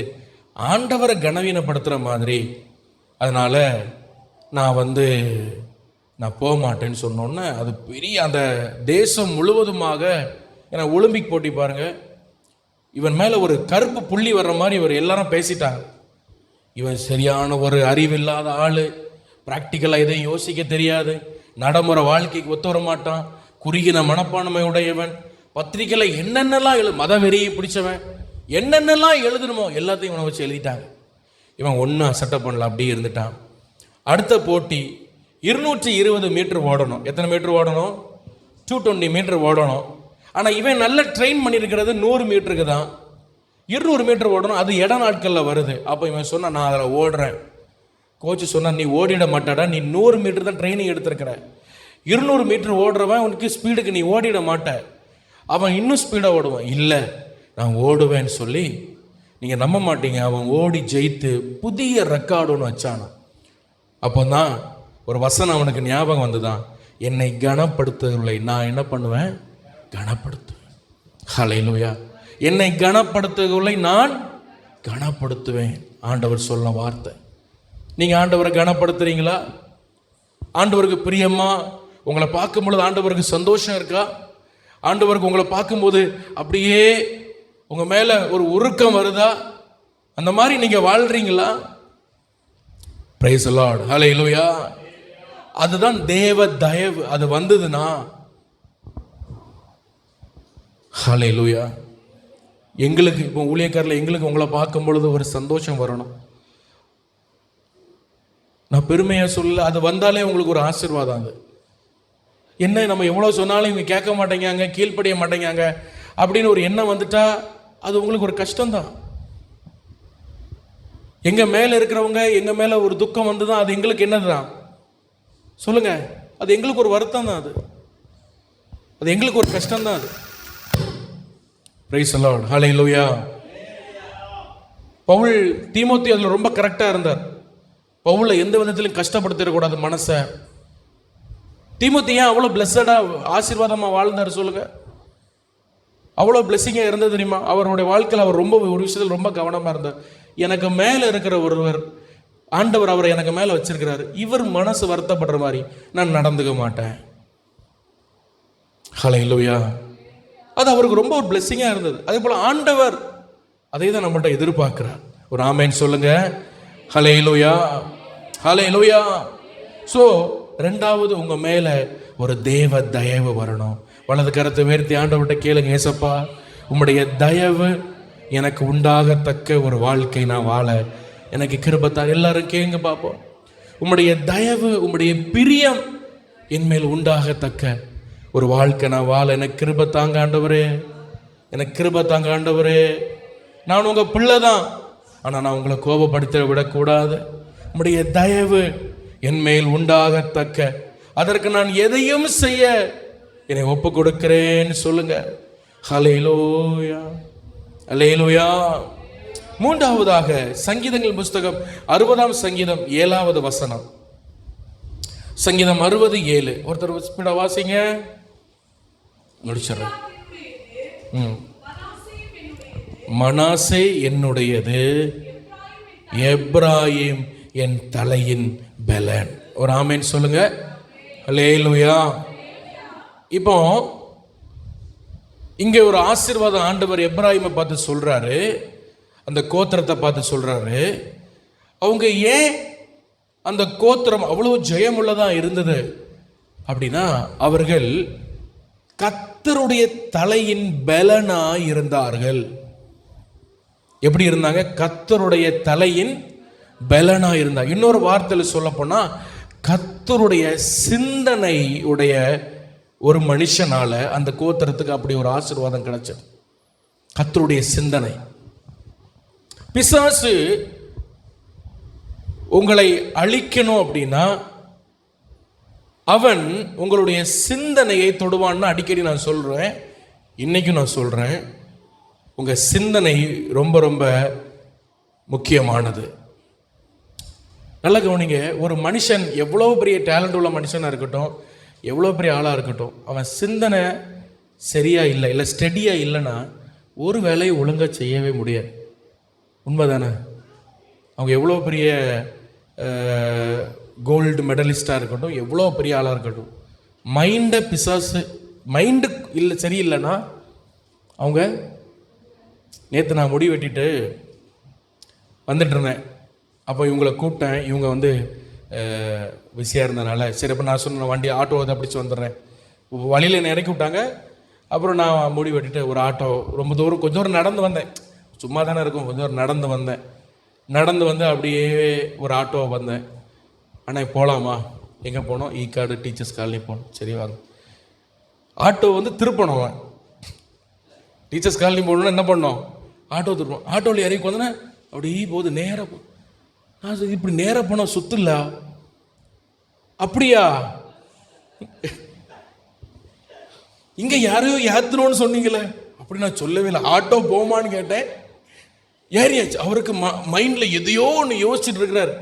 ஆண்டவரை கனவீனப்படுத்துகிற மாதிரி, அதனால் நான் நான் போக மாட்டேன்னு சொன்னோன்னே அது பெரிய அந்த தேசம் முழுவதுமாக, ஏன்னா ஒலிம்பிக் போட்டி பாருங்க, இவன் மேலே ஒரு கருப்பு புள்ளி வர்ற மாதிரி இவர் எல்லாரும் பேசிட்டாங்க. இவன் சரியான ஒரு அறிவில்லாத ஆள், ப்ராக்டிக்கலாக எதையும் யோசிக்க தெரியாது, நடைமுறை வாழ்க்கைக்கு ஒத்து வர மாட்டான், குறுகின மனப்பான்மை உடையவன், பத்திரிக்கையில் என்னென்னலாம் மதவெறியை பிடிச்சவன், என்னென்னலாம் எழுதணுமோ எல்லாத்தையும் இவனை வச்சு எழுதிட்டாங்க. இவன் ஒன்றும் அசட்டப் பண்ணல, அப்படியே இருந்துட்டான். அடுத்த போட்டி 220 மீட்டர் ஓடணும். எத்தனை மீட்டர் ஓடணும்? 220 மீட்டர் ஓடணும். ஆனால் இவன் நல்ல ட்ரெயின் பண்ணியிருக்கிறது 100 மீட்டருக்கு தான். 200 மீட்டர் ஓடணும், அது இட நாட்களில் வருது. அப்போ இவன் சொன்னான், நான் அதில் ஓடுறேன். கோச்சு சொன்னான், நீ ஓடிட மாட்டாடா, நீ 100 மீட்டர் தான் ட்ரைனிங் எடுத்திருக்கிற, 200 மீட்டர் ஓடுறவன் உனக்கு ஸ்பீடுக்கு நீ ஓடிட மாட்ட, அவன் இன்னும் ஸ்பீடாக ஓடுவான். இல்லை, நான் ஓடுவேன்னு சொல்லி நீங்கள் நம்ப மாட்டீங்க, அவன் ஓடி ஜெயித்து புதிய ரெக்கார்டு ஒன்று வச்சானான். அப்போ தான் ஒரு வசனம் அவனுக்கு ஞாபகம் வந்துதான், என்னை கனப்படுத்தவில்லை, நான் என்ன பண்ணுவேன்? கனப்படுத்துவேன். ஹல்லேலூயா. என்னை கனப்படுத்தவில்லை, நான் கனப்படுத்துவேன். ஆண்டவர் சொன்ன வார்த்தை. நீங்கள் ஆண்டவரை கனப்படுத்துறீங்களா? ஆண்டவருக்கு பிரியமா? உங்களை பார்க்கும் பொழுது ஆண்டவருக்கு சந்தோஷம் இருக்கா? ஆண்டவருக்கு உங்களை பார்க்கும்போது அப்படியே உங்கள் மேலே ஒரு உருக்கம் வருதா? அந்த மாதிரி நீங்கள் வாழ்றீங்களா? Price the Lord. ஹல்லேலூயா. அதுதான் தேவ தயவு. அது வந்ததுன்னா ஹல்லேலூயா. எங்களுக்கு இப்போ ஊழியக்காரில் எங்களுக்கு உங்களை பார்க்கும் பொழுது ஒரு சந்தோஷம் வரணும். நான் பெருமையாக சொல்ல, அது வந்தாலே உங்களுக்கு ஒரு ஆசீர்வாதம். அது என்ன, நம்ம எவ்வளோ சொன்னாலும் இவங்க கேட்க மாட்டேங்காங்க, கீழ்ப்படிய மாட்டேங்காங்க அப்படின்னு ஒரு எண்ணம் வந்துட்டா அது உங்களுக்கு ஒரு கஷ்டம்தான். எங்கள் மேலே இருக்கிறவங்க எங்கள் மேலே ஒரு துக்கம் வந்து தான் அது எங்களுக்கு என்னது தான் சொல்லுங்க, அது எங்களுக்கு ஒரு வருத்தம் தான், அது எங்களுக்கு ஒரு கஷ்டம்தான். அது பிரைஸ் தி லார்ட். ஹல்லேலூயா. பவுல் தீமோத்தி அதில் ரொம்ப கரெக்டாக இருந்தார். பவுலை எந்த விதத்திலும் கஷ்டப்படுத்திடக்கூடாது மனசை. தீமோத்தி ஏன் அவ்வளோ பிளஸடாக ஆசீர்வாதமாக வாழ்ந்தார் சொல்லுங்க? அவ்வளோ பிளெஸிங்காக இருந்தது தெரியுமா? அவருடைய வாழ்க்கையில் அவர் ரொம்ப ஒரு விஷயத்தில் ரொம்ப கவனமாக இருந்தார். எனக்கு மேலே இருக்கிற ஒருவர், ஆண்டவர் அவரை எனக்கு மேலே வச்சிருக்கிறாரு, இவர் மனசு வருத்தப்படுற மாதிரி நான் நடந்துக்க மாட்டேன். ஹல்லேலூயா. அது அவருக்கு ரொம்ப ஒரு பிளெஸிங்காக இருந்தது. அதே போல் ஆண்டவர் அதை தான் நம்மள்ட்ட எதிர்பார்க்கிறார். ஒரு ஆமேன் சொல்லுங்க. ஹல்லேலூயா, ஹல்லேலூயா. ஸோ ரெண்டாவது, உங்கள் மேலே ஒரு தேவ தயவு வரணும். வலது கரத்தை உயர்த்தி ஆண்டவர்கிட்ட கேளுங்க, ஏசப்பா உம்முடைய தயவு எனக்கு உண்டாகத்தக்க ஒரு வாழ்க்கை நான் வாழ எனக்கு கிருபைத்தார். எல்லாரும் கேளுங்க பார்ப்போம். உம்முடைய தயவு, உம்முடைய பிரியம் என் மேல் உண்டாகத்தக்க ஒரு வாழ்க்கை நான் வாழ எனக்கு கிருபை தாங்க ஆண்டவரே, எனக்கு கிருபை தாங்க ஆண்டவரே. நான் உங்கள் பிள்ளை தான், ஆனால் நான் உங்களை கோபப்படுத்த விடக்கூடாது. உம்முடைய தயவு என் மேல் உண்டாகத்தக்க, அதற்கு நான் எதையும் செய்ய என்னை ஒப்பு கொடுக்கிறேன்னு சொல்லுங்க. ஹல்லேலூயா, ஹல்லேலூயா. மூன்றாவதாக சங்கீதங்கள் புஸ்தகம் 60ஆம் சங்கீதம் 7வது வசனம். சங்கீதம் 60:7. ஒருத்தர் ஸ்பீடா வாசிங்க. முடிச்சிடறேன். மனாசே என்னுடையது, எப்ராயிம் என் தலையின் பெலன். ஒரு ஆமேன் சொல்லுங்க. அல்லேலூயா. இப்போ இங்கே ஒரு ஆசீர்வாதம் ஆண்டவர் எப்ராயிமை பார்த்து சொல்றாரு, அந்த கோத்திரத்தை பார்த்து சொல்றாரு. அவங்க ஏன் அந்த கோத்திரம் அவ்வளவு ஜெயமுள்ளதா இருந்தது அப்படின்னா, அவர்கள் கர்த்தருடைய தலையின் பெலனா இருந்தார்கள். எப்படி இருந்தாங்க? கர்த்தருடைய தலையின் பெலனா இருந்தாங்க. இன்னொரு வார்த்தையில் சொல்ல போனா, கர்த்தருடைய சிந்தனை உடைய ஒரு மனுஷனால அந்த கோத்திரத்துக்கு அப்படி ஒரு ஆசீர்வாதம் கிடைச்சது. கர்த்தருடைய சிந்தனை. பிசாசு உங்களை அழிக்கணும் அப்படின்னா அவன் உங்களுடைய சிந்தனையை தொடுவான்னு அடிக்கடி நான் சொல்றேன். இன்னைக்கும் நான் சொல்றேன், உங்க சிந்தனை ரொம்ப ரொம்ப முக்கியமானது. நல்லா கவனிங்க. ஒரு மனுஷன் எவ்வளோ பெரிய டேலண்ட் உள்ள மனுஷனாக இருக்கட்டும், எவ்வளோ பெரிய ஆளாக இருக்கட்டும், அவன் சிந்தனை சரியாக இல்லை ஸ்டெடியாக இல்லைன்னா ஒரு வேலையை ஒழுங்காக செய்யவே முடியாது. உண்மைதானே? அவங்க எவ்வளோ பெரிய கோல்டு மெடலிஸ்டாக இருக்கட்டும், எவ்வளோ பெரிய ஆளாக இருக்கட்டும், மைண்டை பிசாசு மைண்டு இல்லை சரியில்லைன்னா அவங்க. நேற்று நான் முடி வெட்டிட்டு வந்துட்டு இருந்தேன். அப்போ இவங்களை கூப்பிட்டேன். இவங்க வந்து பிஸியாக இருந்தனால சரி, அப்போ நான் சொன்ன வண்டி ஆட்டோ அதை பிடிச்சி வந்துடுறேன். வழியில் என்னை இறக்கி விட்டாங்க. அப்புறம் நான் முடி வெட்டிட்டு ஒரு ஆட்டோ ரொம்ப தூரம், கொஞ்சம் தூரம் நடந்து வந்தேன். சும்மா தானே இருக்கும், கொஞ்சம் தூரம் நடந்து வந்தேன். நடந்து வந்து அப்படியே ஒரு ஆட்டோ வந்தேன். ஆனால் போகலாமா? எங்கே போனோம்? ஈக்காடு டீச்சர்ஸ் காலனி போகணும். சரி வாங்க. ஆட்டோ வந்து திருப்பணும். அவன் டீச்சர்ஸ் காலனி போகணுன்னா என்ன பண்ணோம்? ஆட்டோ திருப்பணும். ஆட்டோவில் இறக்கி வந்தோன்னே அப்படி போகுது நேராக போ. நான் இப்படி நேராக போனால் சுத்தில்ல. அப்படியா? இங்கே யாரையோ ஏற்றணும்னு சொன்னீங்களே. அப்படி நான் சொல்லவே இல்லை. ஆட்டோ போமான்னு கேட்டேன். ஏறியாச்சு. அவருக்கு மைண்டில் எதையோ ஒன்று யோசிச்சுட்டு இருக்கிறார்.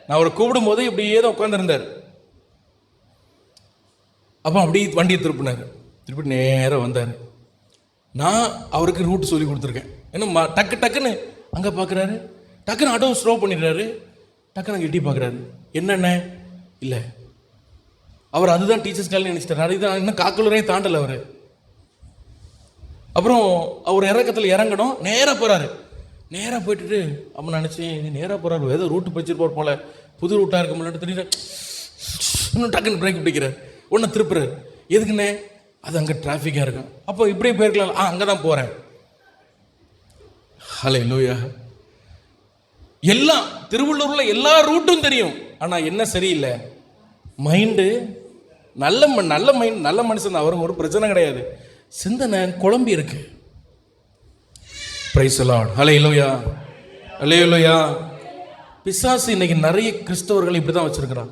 நான் அவரை கூப்பிடும் போது இப்படியே தான் உட்காந்துருந்தார். அப்போ அப்படி வண்டியை திருப்பினார். திருப்பி நேராக வந்தார். நான் அவருக்கு ரூட் சொல்லி கொடுத்துருக்கேன். ஏன்னா டக்கு டக்குன்னு அங்கே பார்க்குறாரு, டக்குன்னு ஆட்டோ ஸ்லோ பண்ணிடுறாரு, டக்குன்னு அங்கே எட்டி பார்க்குறாரு. என்னென்ன இல்லை, அவர் அதுதான் டீச்சர்ஸ் காலனி நினைச்சிட்டார். அதுதான் இன்னும் காக்கலூரையும் தாண்டலை அவர். அப்புறம் அவர் இறக்கத்தில் இறங்கணும், நேராக போகிறாரு. நேராக போயிட்டு அப்போ நினச்சேன், இது நேராக போகிறாரு, ஏதோ ரூட்டு பிடிச்சிருப்பார் போல, புது ரூட்டாக இருக்க முடியாது. திடீர்னு இன்னும் டக்குன்னு பிரேக் பிடிக்கிறார். ஒன்று திருப்புறாரு. எதுக்குண்ணே? அது அங்கே டிராஃபிக்காக இருக்கும். அப்போ இப்படியே போயிருக்கலாம். அங்கே தான் போகிறேன். ஹல்லேலூயா. எல்லாம் திருவள்ளூரில் எல்லா ரூட்டும் தெரியும். ஆனால் என்ன சரியில்லை? மைண்டு நல்ல மைண்ட், நல்ல மனுஷன். அவருக்கு ஒரு பிரச்சனை கிடையாது. சிந்தனை குழம்பி இருக்கு. Praise the Lord. Hallelujah, hallelujah. பிசாசு இன்னைக்கு நிறைய கிறிஸ்தவர்கள் இப்படி தான் வச்சிருக்கிறான்.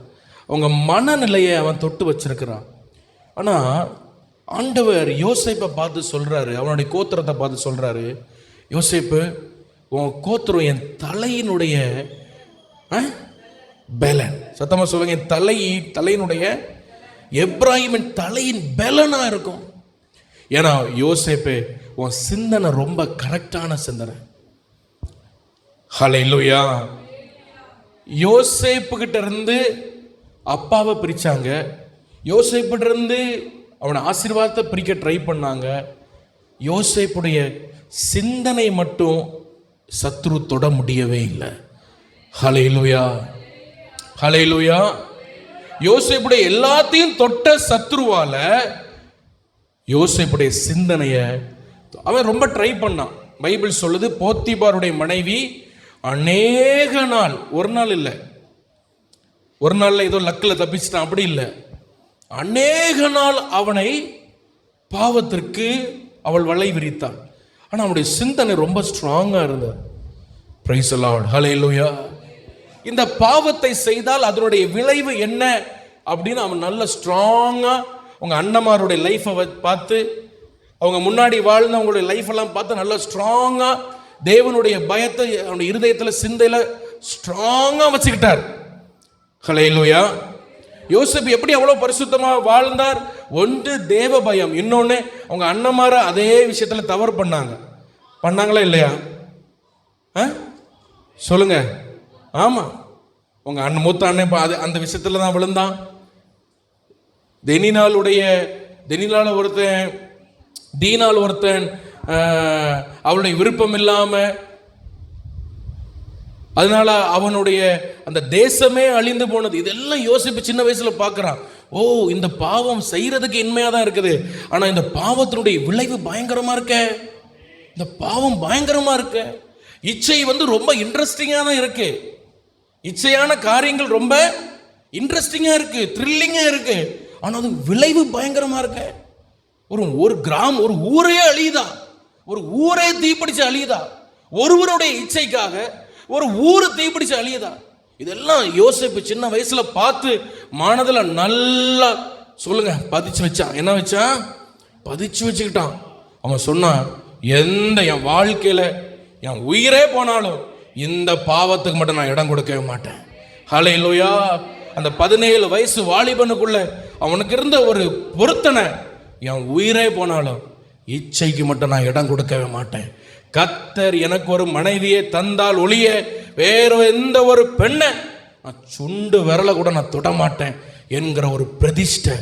அவங்க மனநிலையை அவன் தொட்டு வச்சிருக்கிறான். ஆனால் ஆண்டவர் யோசேப்பை பார்த்து சொல்றாரு, அவனுடைய கோத்திரத்தை பார்த்து சொல்றாரு, யோசேப்பு, உன் கோத்திரம் என் தலையினுடைய பெலன். சத்தமா சொல்லுங்க. என் தலையினுடைய எப்ராயிமின் தலையின் பெலனா இருக்கும். ஏன்னா யோசேப்பு, உன் சிந்தனை ரொம்ப கரெக்டான சிந்தனை. ஹல்லேலூயா. யோசேப்பு கிட்ட இருந்து அப்பாவை பிரிச்சாங்க. யோசேப்பிட்ட இருந்து அவனை ஆசீர்வாதத்தை பிரிக்க ட்ரை பண்ணாங்க. யோசேப்புடைய சிந்தனை மட்டும் சத்ரு தொட முடியவே இல்லை. ஹல்லேலூயா, ஹல்லேலூயா. யோசேப்புடைய எல்லாத்தையும் தொட்ட சத்ருவால யோசேப்புடைய சிந்தனையை அவன் ரொம்ப ட்ரை பண்ணான். பைபிள் சொல்லுது, போத்திபாருடைய மனைவி அநேக நாள், ஒரு நாள் இல்லை, ஒரு நாள்ல ஏதோ லக்கில் தப்பிச்சிட்டான், அப்படி இல்லை, அநேக நாள் அவனை பாவத்திற்கு அவள் வலை விரித்தாள். ஆனால் அவனுடைய சிந்தனை ரொம்ப ஸ்ட்ராங்காக இருந்தது. Praise the Lord. ஹல்லேலூயா. இந்த பாவத்தை செய்தால் அதனுடைய விளைவு என்ன அப்படின்னு அவன் நல்ல ஸ்ட்ராங்காக அவங்க அண்ணமாருடைய லைஃப்பை பார்த்து, அவங்க முன்னாடி வாழ்ந்து அவங்களுடைய லைஃப் எல்லாம் பார்த்து நல்லா ஸ்ட்ராங்காக தேவனுடைய பயத்தை அவனுடைய இருதயத்தில் சிந்தையில் ஸ்ட்ராங்காக வச்சுக்கிட்டார். ஹல்லேலூயா. யோசேப்பு எப்படி அவ்வளோ பரிசுத்தமாக வாழ்ந்தார்? ஒன்று தேவ பயம், இன்னொன்று அவங்க அண்ணன்மார அதே விஷயத்துல தவறு பண்ணாங்களா இல்லையா? சொல்லுங்க. ஆமா, உங்க அண்ணன் மூத்த அண்ணன் அந்த விஷயத்துல தான் விழுந்தான். தெனினால ஒருத்தன், தீனால் ஒருத்தன் அவளுடைய விருப்பம் இல்லாம, அதனால அவனுடைய அந்த தேசமே அழிந்து போனது. இதெல்லாம் யோசிப்பு சின்ன வயசுல பார்க்கறான். ஓ, இந்த பாவம் செய்யறதுக்கு இன்மையா தான் இருக்குது, ஆனா இந்த பாவத்தினுடைய விளைவு பயங்கரமா இருக்க. இந்த பாவம் பயங்கரமா இருக்க. இச்சை ரொம்ப இன்ட்ரெஸ்டிங்கா தான் இருக்கு. இச்சையான காரியங்கள் ரொம்ப இன்ட்ரெஸ்டிங்கா இருக்கு, த்ரில்லிங்கா இருக்கு. ஆனா அது விளைவு பயங்கரமா இருக்கு. ஒரு கிராமம், ஒரு ஊரே அழியுதா, ஒரு ஊரே தீப்பிடிச்சு அழியுதா, ஒருவருடைய இச்சைக்காக ஒரு ஊரு தீப்பிடிச்சு அழியுதா. இதெல்லாம் யோசிப்பு சின்ன வயசுல பார்த்து மனதுல நல்லா சொல்லுங்க பதிச்சு வச்சான். என்ன வச்சான்? பதிச்சு வச்சுக்கிட்டான். அவன் சொன்னான், என் வாழ்க்கையில என் உயிரே போனாலும் இந்த பாவத்துக்கு மட்டும் நான் இடம் கொடுக்கவே மாட்டேன். ஹல்லேலூயா. அந்த 17 வயசு வாலிபனுக்குள்ள அவனுக்கு இருந்த ஒரு பொருத்தனை, என் உயிரே போனாலும் இச்சைக்கு மட்டும் நான் இடம் கொடுக்கவே மாட்டேன். கர்த்தர் எனக்கு ஒரு மனைவியை தந்தால் ஒழிய வேற எந்த ஒரு பெண்ணை நான் சுண்டு விரல கூட நான் தொட மாட்டேன் என்கிற ஒரு பிரதிஷ்டை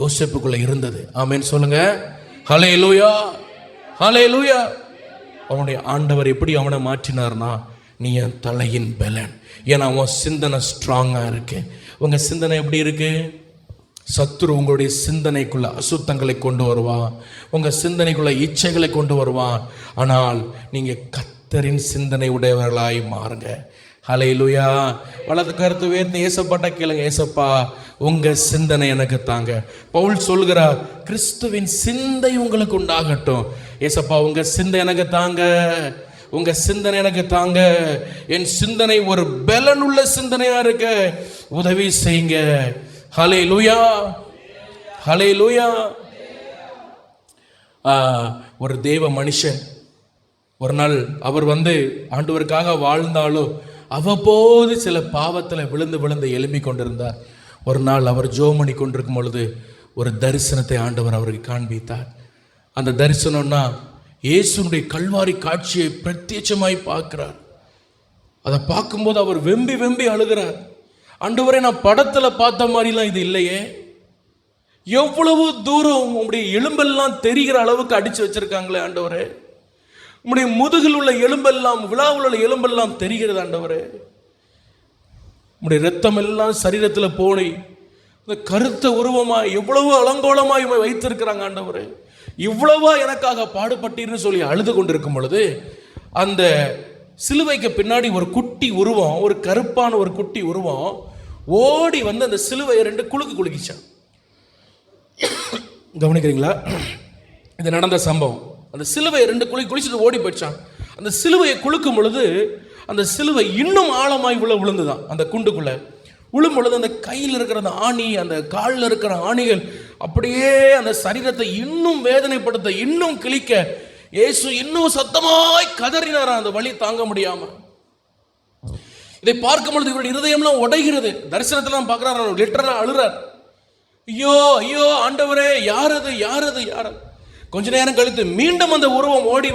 யோசேப்புக்குள்ள இருந்தது. ஆமென் சொல்லுங்க. ஹல்லேலூயா, ஹல்லேலூயா. அவனுடைய ஆண்டவர் எப்படி அவனை மாற்றினார்னா, நீ என் தலையின் பலன். ஏன்னா அவன் சிந்தனை ஸ்ட்ராங்கா இருக்கு. உங்க சிந்தனை எப்படி இருக்கு? சத்துரு உங்களுடைய சிந்தனைக்குள்ள அசுத்தங்களை கொண்டு வருவான், உங்க சிந்தனைக்குள்ள இச்சைகளை கொண்டு வருவான். ஆனால் நீங்க கர்த்தரின் சிந்தனை உடையவர்களாய் மாறுங்க. ஹல்லேலூயா. வலது கருத்து உயர்த்தி ஏசப்பாட்ட கேளுங்க, ஏசப்பா உங்க சிந்தனை எனக்கு தாங்க. பவுல் சொல்கிறார், கிறிஸ்துவின் சிந்தை உங்களுக்கு உண்டாகட்டும். ஏசப்பா உங்க சிந்தை எனக்கு தாங்க, உங்க சிந்தனை எனக்கு தாங்க. என் சிந்தனை ஒரு பலனுள்ள சிந்தனையா இருக்க உதவி செய்யுங்க. ஹல்லேலூயா, ஹல்லேலூயா. ஒரு தேவ மனுஷன் ஒரு நாள் அவர் ஆண்டவருக்காக வாழ்ந்தாலும் அவ்வப்போது சில பாவத்தில் விழுந்து விழுந்து எழும்பி கொண்டிருந்தார். ஒரு நாள் அவர் ஜெபம் பண்ணி கொண்டிருக்கும் பொழுது ஒரு தரிசனத்தை ஆண்டவர் அவருக்கு காண்பித்தார். அந்த தரிசனம்னா இயேசுனுடைய கல்வாரி காட்சியை பிரத்யட்சமாய் பார்க்கிறார். அதை பார்க்கும்போது அவர் வெம்பி வெம்பி அழுகிறார். ஆண்டவரே, நான் படத்துல பார்த்த மாதிரிலாம் இது இல்லையே, எவ்வளவு தூரம் உங்களுடைய எலும்பெல்லாம் தெரிகிற அளவுக்கு அடிச்சு வச்சிருக்காங்களே ஆண்டவரே, உங்களுடைய முதுகில் உள்ள எலும்பெல்லாம், விழாவில் உள்ள எலும்பெல்லாம் தெரிகிறது ஆண்டவரே, உங்களுடைய ரத்தம் எல்லாம் சரீரத்தில் போனி இந்த கருத்த உருவமாய் எவ்வளவு அலங்கோலமாய் வைத்திருக்கிறாங்க ஆண்டவரே, இவ்வளவா எனக்காக பாடுபட்டீர்னு சொல்லி அழுது கொண்டிருக்கும் பொழுது அந்த சிலுவைக்கு பின்னாடி ஒரு குட்டி உருவம், ஒரு கருப்பான ஒரு குட்டி உருவம் ஓடி அந்த சிலுவையை 2 குலுக்கிச்சான். கவனிக்கிறீங்களா? இது நடந்த சம்பவம். அந்த சிலுவையை 2 குளிச்சுட்டு ஓடி போயிடுச்சான். அந்த சிலுவையை குலுக்கும் பொழுது அந்த சிலுவை இன்னும் ஆழமாய் விழுந்துதான். அந்த குண்டுக்குள்ள விழும் பொழுது அந்த கையில் இருக்கிற அந்த ஆணி, அந்த காலில் இருக்கிற ஆணிகள் அப்படியே அந்த சரீரத்தை இன்னும் வேதனைப்படுத்த, இன்னும் கிழிக்க, இயேசு இன்னும் சத்தமாய் கதறினாரா அந்த வலி தாங்க முடியாம. இதை பார்க்கும் பொழுது இவருடைய இருதயம்லாம் உடைகிறது. தரிசனத்துல பார்க்கிறார், லிட்டரலா அழுறார். ஐயோ ஐயோ ஆண்டவரே, யாரது யாரது யாரது. கொஞ்ச நேரம் கழித்து மீண்டும் அந்த உருவம் ஓடி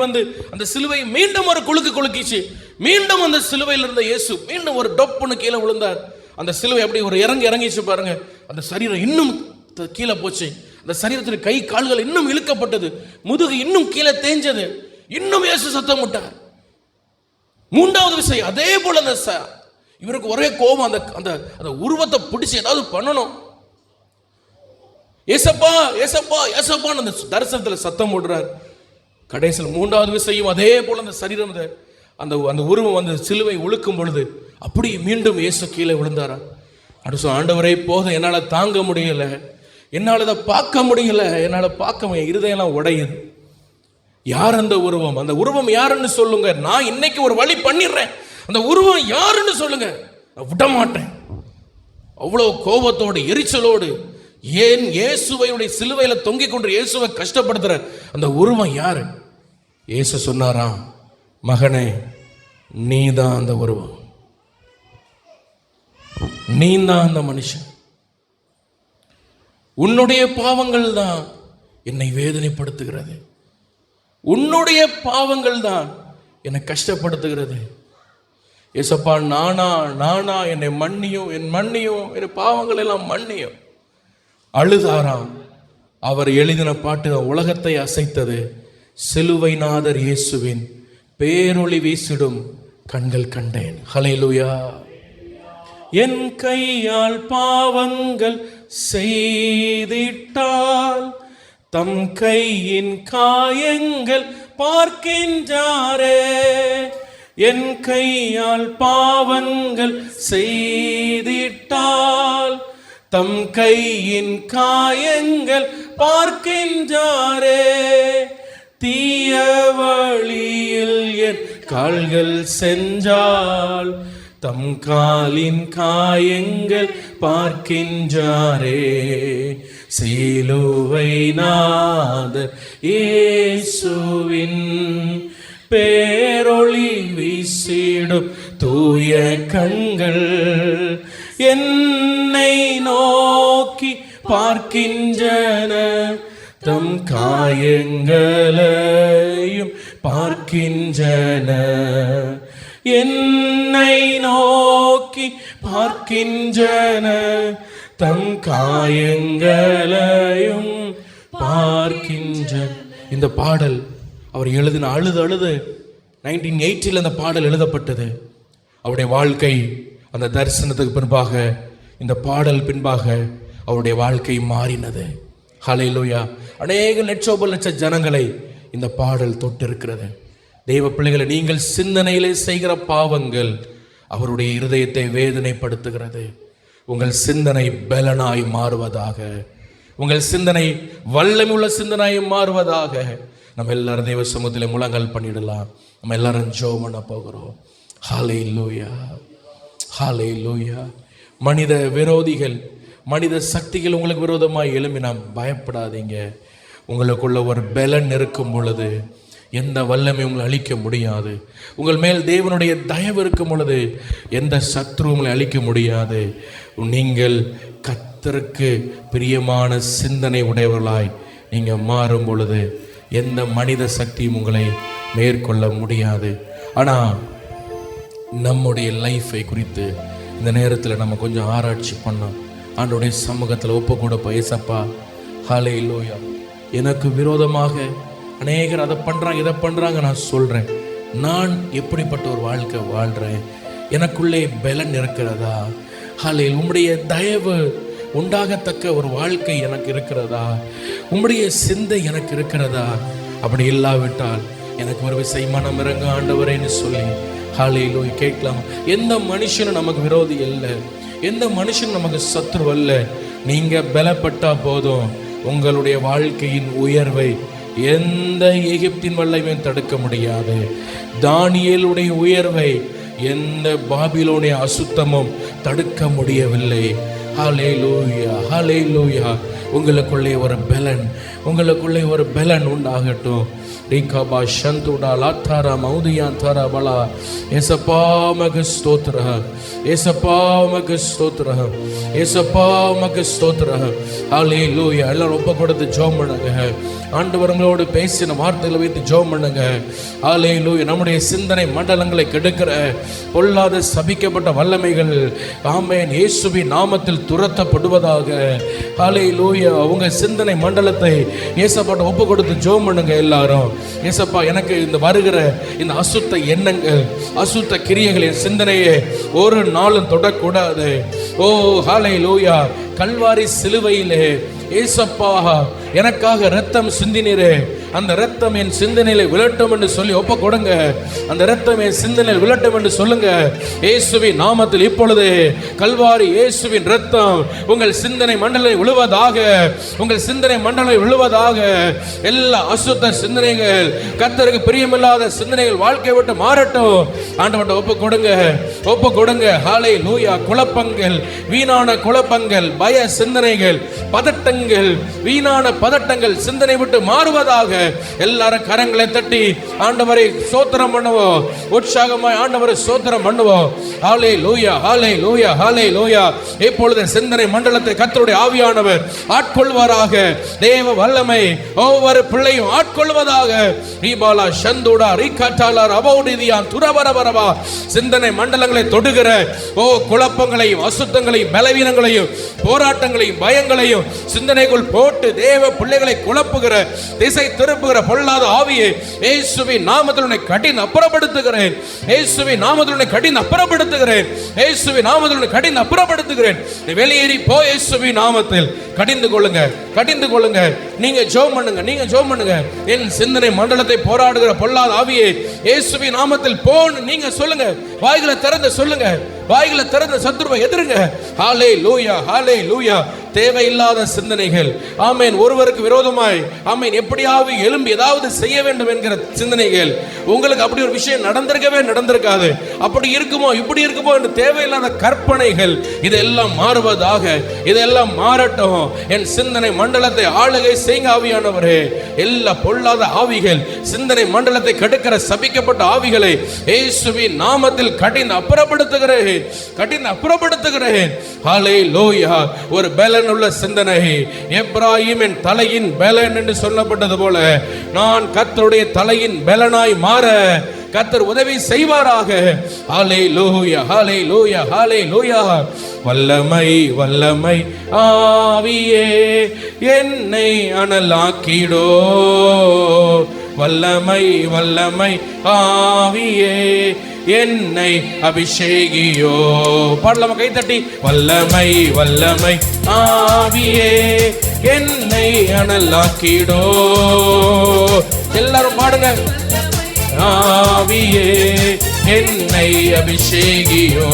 அந்த சிலுவையை மீண்டும் ஒரு குலுக்கிச்சு. மீண்டும் அந்த சிலுவையில் இருந்த இயேசு மீண்டும் ஒரு டொப்புன்னு கீழே விழுந்தார். அந்த சிலுவை அப்படி ஒரு இறங்கிச்சு பாருங்க. அந்த சரீரம் இன்னும் கீழே போச்சு. அந்த சரீரத்தில் கை கால்கள் இன்னும் இழுக்கப்பட்டது, முதுகு இன்னும் கீழே தேஞ்சது. இன்னும் இயேசு சத்தம் விட்டார். 3வது விஷயம் அதே போல இவருக்கு ஒரே கோபம். அந்த உருவத்தை பிடிச்சு ஏதாவது பண்ணணும். ஏசப்பா ஏசப்பா ஏசப்பான்னு அந்த தரிசனத்தில் சத்தம் போடுறார். கடைசியில் 3வது விஷயம் அதே போல அந்த சரீரம், அந்த உருவம் சிலுவை உழுக்கும் பொழுது அப்படி மீண்டும் இயேசு கீழே விழுந்தாரா. அடுத்து ஆண்டவரை போதும், என்னால் தாங்க முடியல, என்னால் இதை பார்க்க முடியல, என்னால் பார்க்க முடியல, இருதயெல்லாம் உடையுது. யார் அந்த உருவம்? அந்த உருவம் யாருன்னு சொல்லுங்க. நான் இன்னைக்கு ஒரு வழி பண்ணிடுறேன். அந்த உருவம் யாருன்னு சொல்லுங்க, நான் விட மாட்டேன். அவ்வளவு கோபத்தோடு எரிச்சலோடு ஏன் இயேசுவையுடைய சிலுவையில தொங்கிக் கொண்டு இயேசுவை கஷ்டப்படுத்துற அந்த உருவம் யாரு? இயேசு சொன்னாராம், மகனே, நீ தான் அந்த உருவம், நீ தான் அந்த மனுஷன். உன்னுடைய பாவங்கள் தான் என்னை வேதனைப்படுத்துகிறது. உன்னுடைய பாவங்கள் தான் என்னை கஷ்டப்படுத்துகிறது. ஏசப்பா, நானா என்னை மன்னியும், என் பாவங்கள் எல்லாம் மன்னியும். அழுதாராம். அவர் எழுதின பாட்டு உலகத்தை அசைத்தது. சிலுவை நாதர் இயேசுவின் பேரொளி வீசிடும் கண்கள் கண்டேன். ஹல்லேலூயா. என் கையால் பாவங்கள் செய்திட்டால் தம் கையின் காயங்கள் பார்க்கின்றாரே. என் கையால் பாவங்கள் செய்திட்டால் தம் கையின் காயங்கள் பார்க்கின்றாரே. தீய வழியில் என் கால்கள் சென்றால் தம் காலின் காயங்கள் பார்க்கின்றாரே. சிலுவை நாதர் இயேசுவின் பேரொளி வீசிடும் தூய கண்கள் என்னை நோக்கி பார்க்கின்றன. தம் காயங்களையும் பார்க்கின்றன. என்னை நோக்கி பார்க்கின்றன. தம் காயங்களையும் பார்க்கின்றன. இந்த பாடல் அவர் எழுதின அழுது 1980 அந்த பாடல் எழுதப்பட்டது. அவருடைய வாழ்க்கை அந்த தரிசனத்துக்கு பின்பாக, இந்த பாடல் பின்பாக அவருடைய வாழ்க்கை மாறினது. ஹல்லேலூயா. அநேக லட்ச ஜனங்களை இந்த பாடல் தொட்டிருக்கிறது. தெய்வ பிள்ளைகளை, நீங்கள் சிந்தனையிலே செய்கிற பாவங்கள் அவருடைய இருதயத்தை வேதனைப்படுத்துகிறது. உங்கள் சிந்தனை பலனாய் மாறுவதாக. உங்கள் சிந்தனை வல்லமையுள்ள சிந்தனாய் மாறுவதாக. நம்ம எல்லாரும் தெய்வ சமூகத்தில் முழங்கல் பண்ணிடலாம். நம்ம எல்லாரும் ஜெபம் பண்ண போகிறோம். ஹல்லேலூயா, ஹல்லேலூயா. மனித விரோதிகள், மனித சக்திகள் உங்களுக்கு விரோதமாக எழும்பினா பயப்படாதீங்க. உங்களுக்குள்ள ஒரு பலன் இருக்கும் பொழுது எந்த வல்லமை உங்களை அழிக்க முடியாது. உங்கள் மேல் தேவனுடைய தயவு இருக்கும் பொழுது எந்த சத்ரு உங்களை அழிக்க முடியாது. நீங்கள் கர்த்தருக்கு பிரியமான சிந்தனை உடையவர்களாய் நீங்கள் மாறும் பொழுது எந்த மனித சக்தியும் உங்களை மேற்கொள்ள முடியாது. ஆனால் நம்முடைய லைஃபை குறித்து இந்த நேரத்தில் நம்ம கொஞ்சம் ஆராய்ச்சி பண்ணோம். ஆண்டோடைய சமூகத்தில் ஒப்பு கொடுப்ப, ஏசப்பா, ஹல்லேலூயா, எனக்கு விரோதமாக அநேகர் அதை பண்ணுறாங்க இதை பண்ணுறாங்க. நான் சொல்கிறேன், நான் எப்படிப்பட்ட ஒரு வாழ்க்கை வாழ்கிறேன்? எனக்குள்ளே பலன் இருக்கிறதா? ஹல்லேலூயா. உம்முடைய தயவு உண்டாகத்தக்க ஒரு வாழ்க்கை எனக்கு இருக்கிறதா? உம்முடைய சிந்தை எனக்கு இருக்கிறதா? அப்படி இல்லாவிட்டால் எனக்கு ஒரு விசை மனம் இறங்க ஆண்டவரேன்னு சொல்லி ஹல்லேலூயா கேட்கலாம். எந்த மனுஷனும் நமக்கு விரோதி இல்லை, எந்த மனுஷனும் நமக்கு சத்ரு அல்ல. நீங்கள் பலப்பட்டா போதும். உங்களுடைய வாழ்க்கையின் உயர்வை எந்த எகிப்தின் வல்லமையும் தடுக்க முடியாது. தானியேலுடைய உயர்வை எந்த பாபிலோனிய அசுத்தமும் தடுக்க முடியவில்லை. ஹல்லேலூயா, ஹல்லேலூயா. உங்களுக்குள்ளே ஒரு பலன், உங்களுக்குள்ளே ஒரு பலன் உண்டாகட்டும். ரிகபா சந்துடா லாத்தாரா மௌதியான் தாரா பலா. ஏசப்பா மக ஸ்தோத்திர, ஏசப்பா மக ஸ்தோத்திர, ஏசப்பா மக ஸ்தோத்திர. ஹல்லேலூயா. எல்லாரும் ஒப்பு கொடுத்து ஜெபம் பண்ணுங்க. ஆண்டவர்களோடு பேசின வார்த்தைகளை வைத்து ஜெபம் பண்ணுங்க. ஹல்லேலூயா. நம்முடைய சிந்தனை மண்டலங்களை கெடுக்கிற பொல்லாத சபிக்கப்பட்ட வல்லமைகள் ஆமென் இயேசுவின் நாமத்தில் துரத்தப்படுவதாக. ஹல்லேலூயா. உங்க சிந்தனை மண்டலத்தை ஏசப்பாட்ட ஒப்பு கொடுத்து ஜெபம் பண்ணுங்க எல்லாரும். ஏசப்பா, எனக்கு இந்த வருகிற இந்த அசுத்த எண்ணங்கள், அசுத்த கிரியைகள் என் சிந்தனையை ஒரு நாளும் தொடக்கூடாது. ஓ ஹல்லேலூயா. கல்வாரி சிலுவையிலே ஏசப்பா எனக்காக ரத்தம் சிந்தினீரே, அந்த ரத்தம் என் சிந்தனையில விழட்டும் என்று சொல்லி ஒப்பு கொடுங்க. அந்த ரத்தம் என் சிந்தனையில் விழட்டும் என்று சொல்லுங்க. இயேசுவின் நாமத்தில் இப்பொழுது கல்வாரி இயேசுவின் ரத்தம் உங்கள் சிந்தனை மண்டலை விழுவதாக, உங்கள் சிந்தனை மண்டலை விழுவதாக. எல்லா அசுத்த சிந்தனைகள், கர்த்தருக்கு பிரியமில்லாத சிந்தனைகள் வாழ்க்கை விட்டு மாறட்டும். ஆண்டவர்கிட்ட ஒப்பு கொடுங்க, ஒப்பு கொடுங்க. ஹல்லேலூயா. குழப்பங்கள், வீணான குழப்பங்கள், பய சிந்தனைகள், பதட்டங்கள், வீணான பதட்டங்கள் சிந்தனை விட்டு மாறுவதாக. எல்லாரும் கரங்களை தட்டி ஆண்டவரை ஸ்தோத்திரம் பண்ணுவோம். உற்சாகமாய் ஆண்டவரை ஸ்தோத்திரம் பண்ணுவோம். ஹல்லேலூயா, ஹல்லேலூயா, ஹல்லேலூயா. இப்பொழுது சிந்தனை மண்டலத்தை கர்த்தருடைய ஆவியானவர் ஆட்கொள்வாராக. தேவ வல்லமை ஒவ்வொரு பிள்ளையும் ஆட்கொள்வதாக. ரீபாலா சந்துடா ரீகாட்டாலா ரபௌடிதியா துரபரபரபா. சிந்தனை மண்டலங்களை தொடுகிற குழப்பங்களையும் அசுத்தங்களையும் பலவீனங்களையும் போராட்டங்களையும் பயங்களையும் சிந்தனைக்குள் போட்டு தேவ பிள்ளைகளை குழப்புகிற திசை திருப்புகிற பொல்லாத ஆவியை இயேசுவின் நாமத்தில் உன்னை கடிந்து அப்புறப்படுத்துகிறேன். இயேசுவின் நாமத்தில் உன்னை கடிந்து அப்புறப்படுத்துகிறேன். இயேசுவின் நாமத்தில் உன்னை கடிந்து அப்புறப்படுத்துகிறேன். வெளியேறி போ. இயேசுவின் நாமத்தில் கடிந்து கொள்ளுங்க, கடிந்து கொள்ளுங்க. நீங்க ஜெபம் பண்ணுங்க, நீங்க ஜெபம் பண்ணுங்க. என் சிந்தனை மண்டலத்தை போராடுகிற பொல்லாத ஆவியை இயேசுவின் நாமத்தில் போன்னு நீங்க சொல்லுங்க. வாய்களை திறந்து சொல்லுங்க, வாய்களை திறந்து சத்துருவை எதிருங்க. ஹல்லேலூயா, ஹல்லேலூயா. தேவையில்லாத சிந்தனைகள், ஆமென், ஒருவருக்கு விரோதமாய் ஆமென் எப்படியாவது எழும்பி ஏதாவது செய்ய வேண்டும் என்கிற சிந்தனைகள், உங்களுக்கு அப்படி ஒரு விஷயம் நடந்திருக்காது, அப்படி இருக்குமோ இப்படி இருக்குமோ என்று தேவையில்லாத கற்பனைகள், இதெல்லாம் மாறுவதாக, இதெல்லாம் மாறட்டும். என் சிந்தனை மண்டலத்தை ஆளுகை செய்யுங்க ஆவியானவரே. எல்லா பொல்லாத ஆவிகள், சிந்தனை மண்டலத்தை கெடுக்கிற சபிக்கப்பட்ட ஆவிகளை இயேசுவின் நாமத்தில் கடிந்து அப்புறப்படுத்துகிறேன், கடிந்து அப்புறப்படுத்துகிறேன். ஹல்லேலூயா. ஒரு பலன் உள்ள சிந்தனை, எப்ராஹிமின் தலையின் பலன் என்று சொல்லப்பட்டது போல நான் கர்த்தருடைய தலையின் பலனாய் மாற கர்த்தர் உதவி செய்வாராக. ஹல்லேலூயா, ஹல்லேலூயா, ஹல்லேலூயா. வல்லமை வல்லமை ஆவியே என்னை அனலாக்கிடோ. வல்லமை வல்லமை ஆவியே என்னை அபிஷேகியோ. பாடலாமா கைத்தட்டி? வல்லமை வல்லமை ஆவியே என்னை அனலாக்கிடோ. எல்லாரும் பாடுங்க. ஆவியே என்னை அபிஷேகியோ.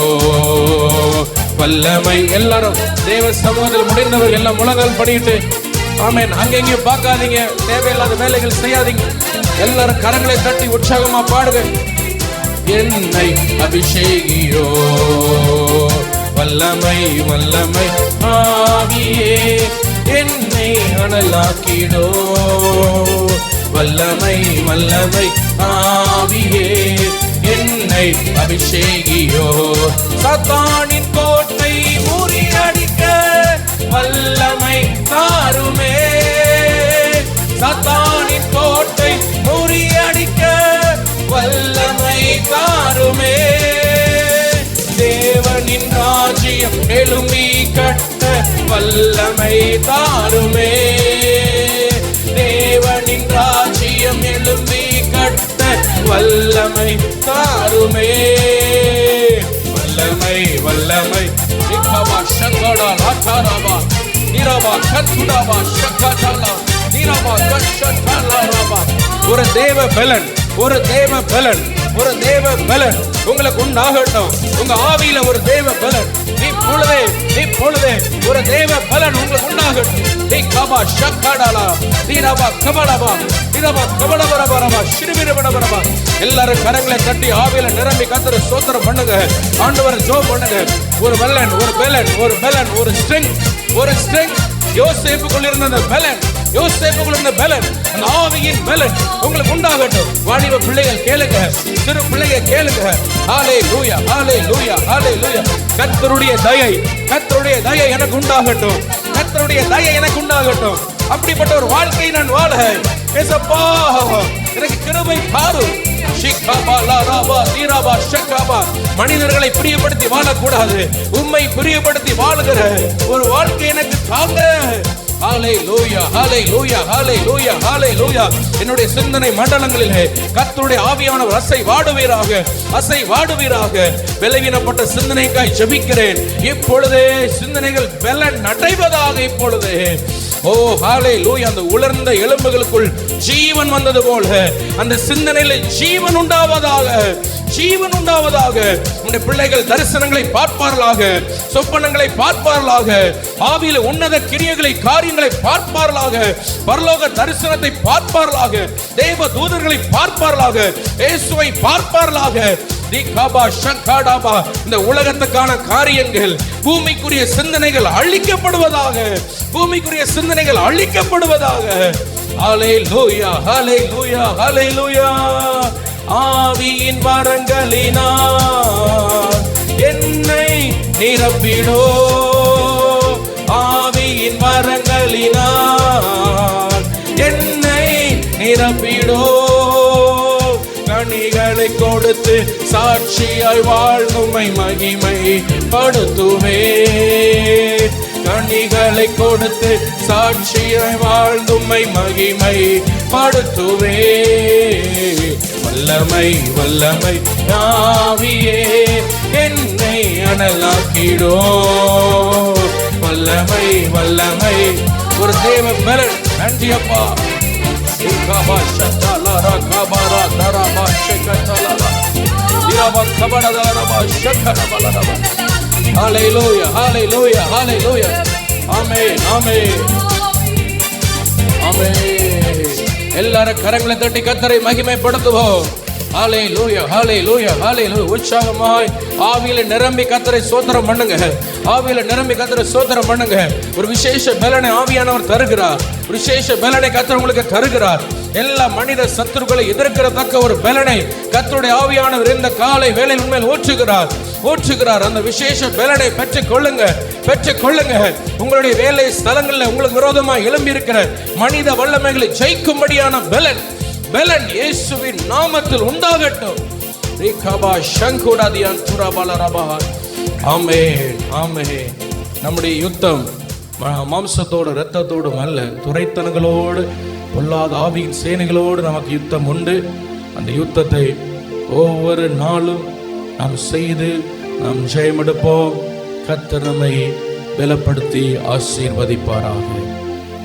வல்லமை. எல்லாரும் தேவ சமூகத்தில் முடிந்தவர்கள் எல்லாம் முழங்கால் படிட்டு ஆமென். அங்கெங்கேயும் பார்க்காதீங்க, தேவையில்லாத வேலைகள் செய்யாதீங்க. எல்லாரும் கரங்களை தட்டி உற்சாகமா பாடுங்க. என்னை அபிஷேகியோ. வல்லமை வல்லமை ஆவியே என்னை அனலாக்கிடோ. வல்லமை வல்லமை ஆவியே என்னை அபிஷேகியோ. சாத்தானின் கோட்டை முறியடிக்க வல்லமை தாருமே. சாத்தானின் கோட்டை முறியடிக்க வல்லமை தாருமே. தேவனின் ராஜ்யம் எழும்பி கட்ட வல்லமை தாருமே. தேவனின் ராஜ்யம் எழும்பி கட்ட வல்லமை தாருமே. வல்லமை வல்லமை. நிகவா சங்கடா ராதாரவா நிரவா கத்துடவா சக்கதலா நிரவா கஷதலரவா. ஒரு தேவ பலன், ஒரு தேவ பலன், ஒரு தேவ பலன் உங்களுக்கு உண்டாகட்டும். உங்க ஆவியில ஒரு தேவ பலன் இப்பொழுதே, இப்பொழுதே ஒரு தேவ பலன் உங்களுக்கு உண்டாகட்டும். நிகவா சக்கடலா நிரவா கபலவா நிரவா கபலவரவரவா சிறுவிரவரவரவா. எல்லாரும் கரங்களை தட்டி ஆவியில நிரம்பி கர்த்தரை ஸ்தோத்திரம் பண்ணுங்க. ஆண்டவரை ஜெபம் பண்ணுங்க. ஒரு பலன், ஒரு பலன், ஒரு பலன், ஒரு ஸ்ட்ரெங்த், ஒரு ஸ்ட்ரெங்த். யோசேப்புக்குள்ள இருந்த அந்த பலன், யோசேப்புக்குள்ள இருந்த பலன், அந்த ஆவியின் பலன் உங்களுக்கு உண்டாகட்டும். வாலிப பிள்ளைகள் கேளுங்க, சிறு பிள்ளைகள் கேளுங்க. ஹல்லேலூயா, ஹல்லேலூயா, ஹல்லேலூயா. கர்த்தருடைய தயை, கர்த்தருடைய தயை எனக்கு உண்டாகட்டும். கர்த்தருடைய தயை எனக்கு உண்டாகட்டும். அப்படிப்பட்ட ஒரு வாழ்க்கை நான் வாழ ஏசப்பா எனக்கு கிருபை தாரும். மனிதர்களை பிரியப்படுத்தி வாழக்கூடாது, உம்மை பிரியப்படுத்தி வாழுகிற ஒரு வாழ்க்கை எனக்கு தாங்க. ஹல்லேலூயா, ஹல்லேலூயா, ஹல்லேலூயா, ஹல்லேலூயா. என்னுடைய சிந்தனை மண்டலங்களிலே கர்த்தருடைய ஆவியானவர் அசை வாடுவீராக, அசை வாடுவீராக. பலவீனப்பட்ட சிந்தனைக்காய் ஜெபிக்கிறேன். இப்பொழுதே சிந்தனைகள் பலன் அடைவதாக. இப்பொழுதே ஓ ஹல்லேலூயா. அந்த உலர்ந்த எலும்புகளுக்குள் ஜீவன் வந்தது போல அந்த சிந்தனையில ஜீவன் உண்டாவதாக, ஜீவன் உண்டாவதாக. உன்னுடைய பிள்ளைகள் தரிசனங்களை பார்ப்பார்களாக, சொப்பனங்களை பார்ப்பார்களாக, ஆவியில உன்னத கிரியைகளை காரியங்களை பார்ப்பார்களாக, பரலோக தரிசனத்தை பார்ப்பார்களாக, தேவ தூதர்களை பார்ப்பார்களாக, இயேசுவை பார்ப்பார்களாக. இந்த உலகத்துக்கான காரியங்கள், பூமிக்குரிய சிந்தனைகள் அழிக்கப்படுவதாக, பூமிக்குரிய சிந்தனைகள் அழிக்கப்படுவதாக. ஹல்லேலூயா ஹல்லேலூயா ஹல்லேலூயா. ஆவியின் வரங்களினால் என்னை நிரப்பிடோ, ஆவியின் வரங்களினால் என்னை நிரப்பிடோ. கனிகளை கொடுத்து சாட்சியாய் வாழ்ந்துமை மகிமை படுத்துவே, கனிகளை கொடுத்து சாட்சியாய் வாழ்ந்துமை மகிமை படுத்துவே. வல்லமை வல்லமை ஆவியே என்னை அனலாக்கிடோ, வல்லமை வல்லமை ஒரு தேவ பலன். நன்றி அப்பா. ஹல்லேலூயா ஹல்லேலூயா ஹல்லேலூயா. ஆமென் ஆமென் ஆமென். எல்லாரும் கரங்களை தட்டி கர்த்தரை மகிமைப்படுத்துவோம். ஹல்லேலூயா ஹல்லேலூயா ஹல்லேலூயா. உற்சாகமாய் ஆவியில நிரம்பி கர்த்தரை ஸ்தோத்திரம் பண்ணுங்க. ஆவியில நிரம்பி கர்த்தரை ஸ்தோத்திரம் பண்ணுங்க. ஒரு விசேஷ பலனை ஆவியானவர் தருகிறார். ஒரு விசேஷ பலனை கர்த்தர் உங்களுக்கு தருகிறார். எல்லா மனித சத்துருக்களை எதிர்க்கிறதக்க ஒரு பலனை கர்த்தருடைய ஆவியானவர் இந்த காலை வேளையில் உண்மையில் ஊற்றுகிறார். அந்த விசேஷ பலனை பெற்றுக் கொள்ளுங்க, பெற்றுக் கொள்ளுங்க. உங்களுடைய வேலை ஸ்தலங்களில் உங்களுக்கு விரோதமாக எழும்பி இருக்கிற மனித வல்லமைகளை ஜெயிக்கும்படியான பலன் இயேசுவின் நாமத்தில் உண்டாகட்டும். ஆமென் ஆமென். நம்முடைய யுத்தம் மாம்சத்தோடு இரத்தத்தோடும் அல்ல, துரைத்தனங்களோடு பொல்லாத ஆவியின் சேனைகளோடு நமக்கு யுத்தம் உண்டு. அந்த யுத்தத்தை ஒவ்வொரு நாளும் நாம் செய்து நாம் ஜெயமெடுப்போம். கர்த்தர் நம்மை பலப்படுத்தி ஆசீர்வதிப்பாராக.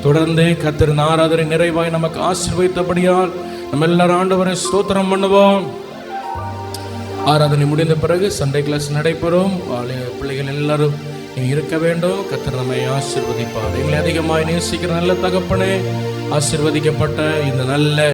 தொடர்ந்து கர்த்தரின் ஆராதனை நிறைவாய் நமக்கு ஆசீர்வதித்தபடியால் நம்ம எல்லாரும் ஆண்டவரை ஸ்தோத்திரம் பண்ணுவோம். ஆராதனை முடிந்த பிறகு சண்டே கிளாஸ் நடைபெறும். பிள்ளைகள் எல்லாரும் இருக்க வேண்டும். கர்த்தர் நம்மை ஆசீர்வதிப்பார். எங்களை அதிகமாய் நேசிக்கிற நல்ல தகப்பனே, ஆசீர்வதிக்கப்பட்ட இந்த நல்ல